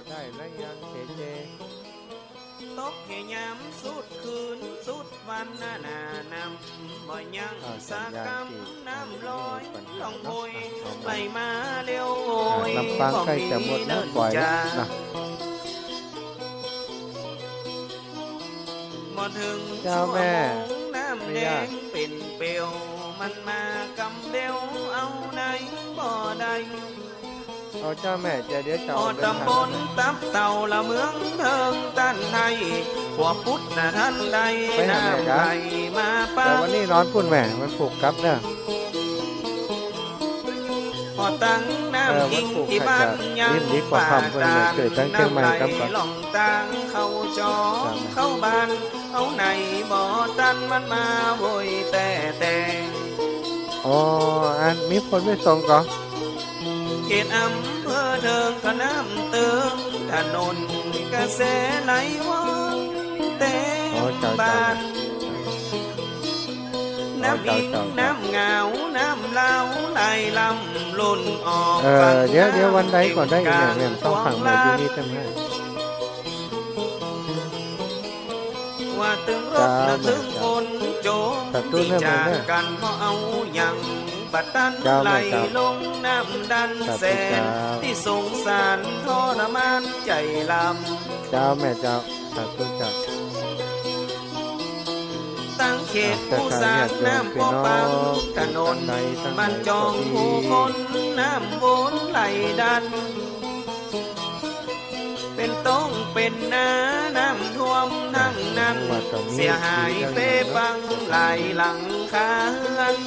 ได้แล้วยังเจตกแค่ยามสุดคืนสุดวันนานำบ่ยังสากำน้ำลอยล่องโอยไหลมาเร็วโอยลำปางใกล้จะหมดแล้วปล่อยแล้วนะบ่ถึงเจ้าแม่น้ำแดงเป็นเปลวมันมากำเดียวเอาไหนบ่ได้เอาเจ้าแม่จะเดี๋ยวเจ้าตำบลตับเต่าละเมืองเทิงตันไทยขวบพุทธนะท่านใดน้ำไหลมาป้าแต่วันนี้นอนพุ่นแม่มันผูกกับเนี่ยพอตั้งน้ำอิงที่บ้านยังป่าตางน้ำไหลหล่องตางเข้าจอเข้าบ้านเอาไหนบ่อตันมันมาโวยแต่อ๋ออันมีคนไม่ส่งก่อนเขตอำเภอเทิงก็น้ำเติมถนนกระแสไหลว่องเต็มบ้านน้ำอิงน้ำเงาน้ำเล่าไหลลำลุ่นออกเดี๋ยววันใดก่อนได้อีกแม่ต้องฟังมาอยู่นี่ตั้งให้ว่าตึงรถนะตึงคนโจมตีจากกันเพราะเอาอย่างบัดดันไหลลงน้ำดันแสนที่สงสารทรมานใจลำเจ้าแม่เจ้าสาธุเจ้าตั้งเขตผู้สร้างน้ำพ่อปังถนนบ้านจองผู้คนน้ำวนไหลดันเป็นต้องเป็นน้ำท่วมทั้งนั้นเสียหายเป้ปังไหลหลังคาเฮือน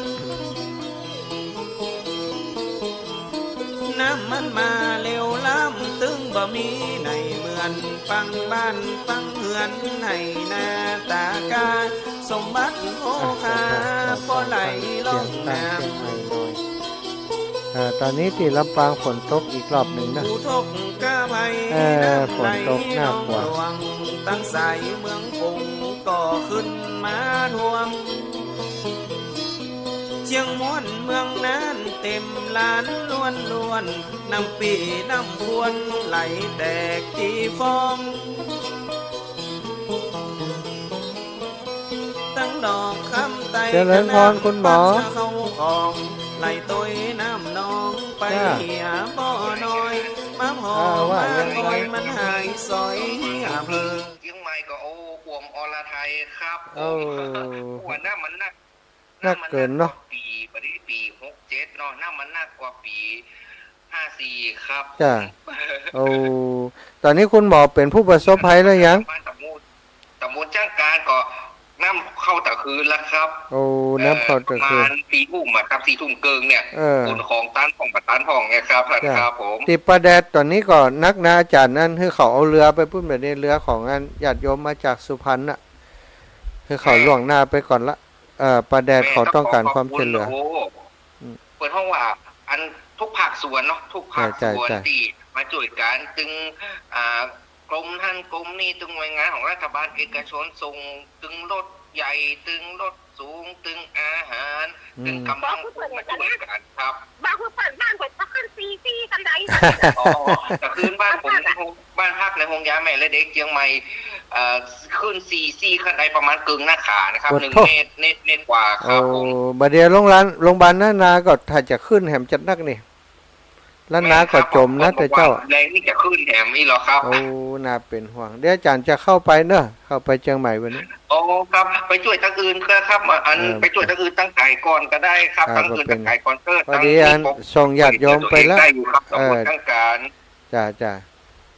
น้ำมันมาเร็วล้ำตึงบ่มีในเหมือนปังบ้านปังเฮือนให้หน้าตากาสมบัติโอคาพอไหลลงน้ำตอนนี้ที่ลำปางฝนตกอีกรอบหนึ่งนะฝนตกหน้ากว่าตั้งสายเมืองปุ่งก็ขึ้นมาท่วม ชียงม้วนเมืองนั้นเต็มล้านล้วนล้วนน้ำปีน้ำพวนไหลแตกตีฟองตั้งดอกคำไต เจริญพรคุณหมอ เข้าของไหลตยน้ำนองไปเหียบ่อน้อยมาหอมมาคอยมันหายซอยอำเภอ เชียงใหม่ก็โอ้อวมอรไทยครับ โอ้ หัวหน้ามันนัก นักเกินเนาะ ปีปฏิปี67เนาะหน้ามันนักกว่าปี54ครับ จ้ะ โอ้ตอนนี้คุณหมอเป็นผู้ประสบภัยแล้วยัง บ้านตะมูลจ้างการก็น้ำเข้าตะคืนแล้วครับ โอ้น้ำเข้าตะคืน ประมาณ4 ทุ่มอะครับ4 ทุ่มเกิงเนี่ย เออ คนของต้านของประตานห้องไงครับท่าน จ้ะ ครับผม ติดประแดดตอนนี้ก็นักนาอาจารย์นั่นคือเขาเอาเรือไปพุ่นแบบนี้เรือของงานญาติโยมมาจากสุพรรณน่ะคือเขาล่วงหน้าไปก่อนละประแดดเขาต้องการความช่วยเหลือ โอ้เปิดห้องว่าอันทุกภาคส่วนเนาะทุกภาคส่วน ใช่ ที่มาช่วยกันตึงกรมท่านกรมนี่ตึงหน่วยงานของรัฐบาลเอกชนส่งตึงรถใหญ่ตึงรถสูงตึงอาหารตึงกำลังคนมาช่วยกันครับ บ้านคุณเปิดบ้านผมก็ขึ้นซีกันได้ อ๋อแต่คืนบ้านผมบ้านพักในโรงยาแม่และเด็กเชียงใหม่ขึ้นซีขั้นใดประมาณกึ่งหน้าขานะครับ1 เมตรเนตรกว่าค โอ้ รับผม บัดเดียวโรงพยาบาลนาก็ถ้าจะขึ้นแหมจัดนักนี่ล้านนาก็จมนะแต่เจ้า แรงนี่จะขึ้นแถมนี่เหรอครับ โอ้น่าเป็นห่วงเดี๋ยวอาจารย์จะเข้าไปเนอะเข้าไปเชียงใหม่วันนี้ โอ้ครับไปช่วยทางอื่นก็ครับอันไปช่วยทางอื่นตั้งไก่ก่อนก็ได้ครับ ครับ ทางอื่นตั้งไก่ก่อนก็ พอดีอันส่งญาติโยมไปแล้ว ได้อยู่ครับตำรวจตั้งการ จ้า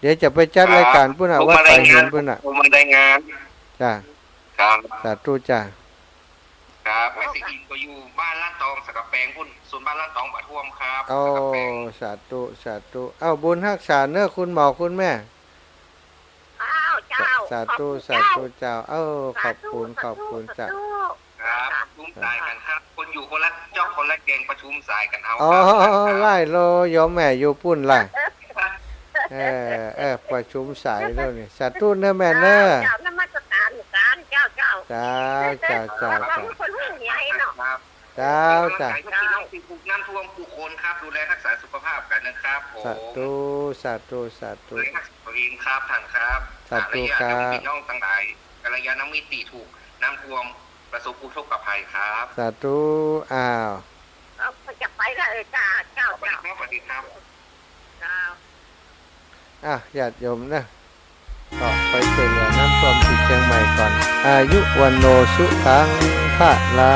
เดี๋ยวจะไปจัดรายการพุ่นน่ะว่าไปเห็นพุ่นน่ะ ผมมาได้งาน จ้า ครับ สาธุจ้า ครับแม่สิกินก็อยู่บ้านลาดตองสกแปงพุ่นส่วนบ้านลาดตองปะท่วมครับ โอ้ สกแปง สาธุเอ้าบุญรักษาเนอะคุณหมอคุณแม่ อ้าวเจ้า สาธุเจ้าเอ้าขอบคุณจ้า ครับประชุมสายกันครับ คนอยู่คนละเจ้าคนละแกงประชุมสายกันเอา อ๋อ ครับ ไล่โลยอมแม่อยู่ปุ่นล่ะประชุมสายแล้วนี่สาธุเนอะแม่เนอะ เจ้านมัสการเจ้า จ้า คนหูใหญ่เนาะ ครับ จ้า พี่น้องที่ถูกน้ำท่วมผู้คนครับดูแลรักษาสุขภาพกันนะครับผม สาธุ ดูแลรักษาตัวเองครับท่านครับ สาธุครับ พี่น้องทั้งหลายกัลยาณมิตรถูกน้ำท่วมประสบอุทกภัยครับ สาธุอ้าว เราจะไปแล้วเจ้า สวัสดีครับ ญาติโยมนะก็ไปช่วยเหลือน้ำท่วมที่เชียงใหม่ก่อน อายุวันโนสุขังพระลา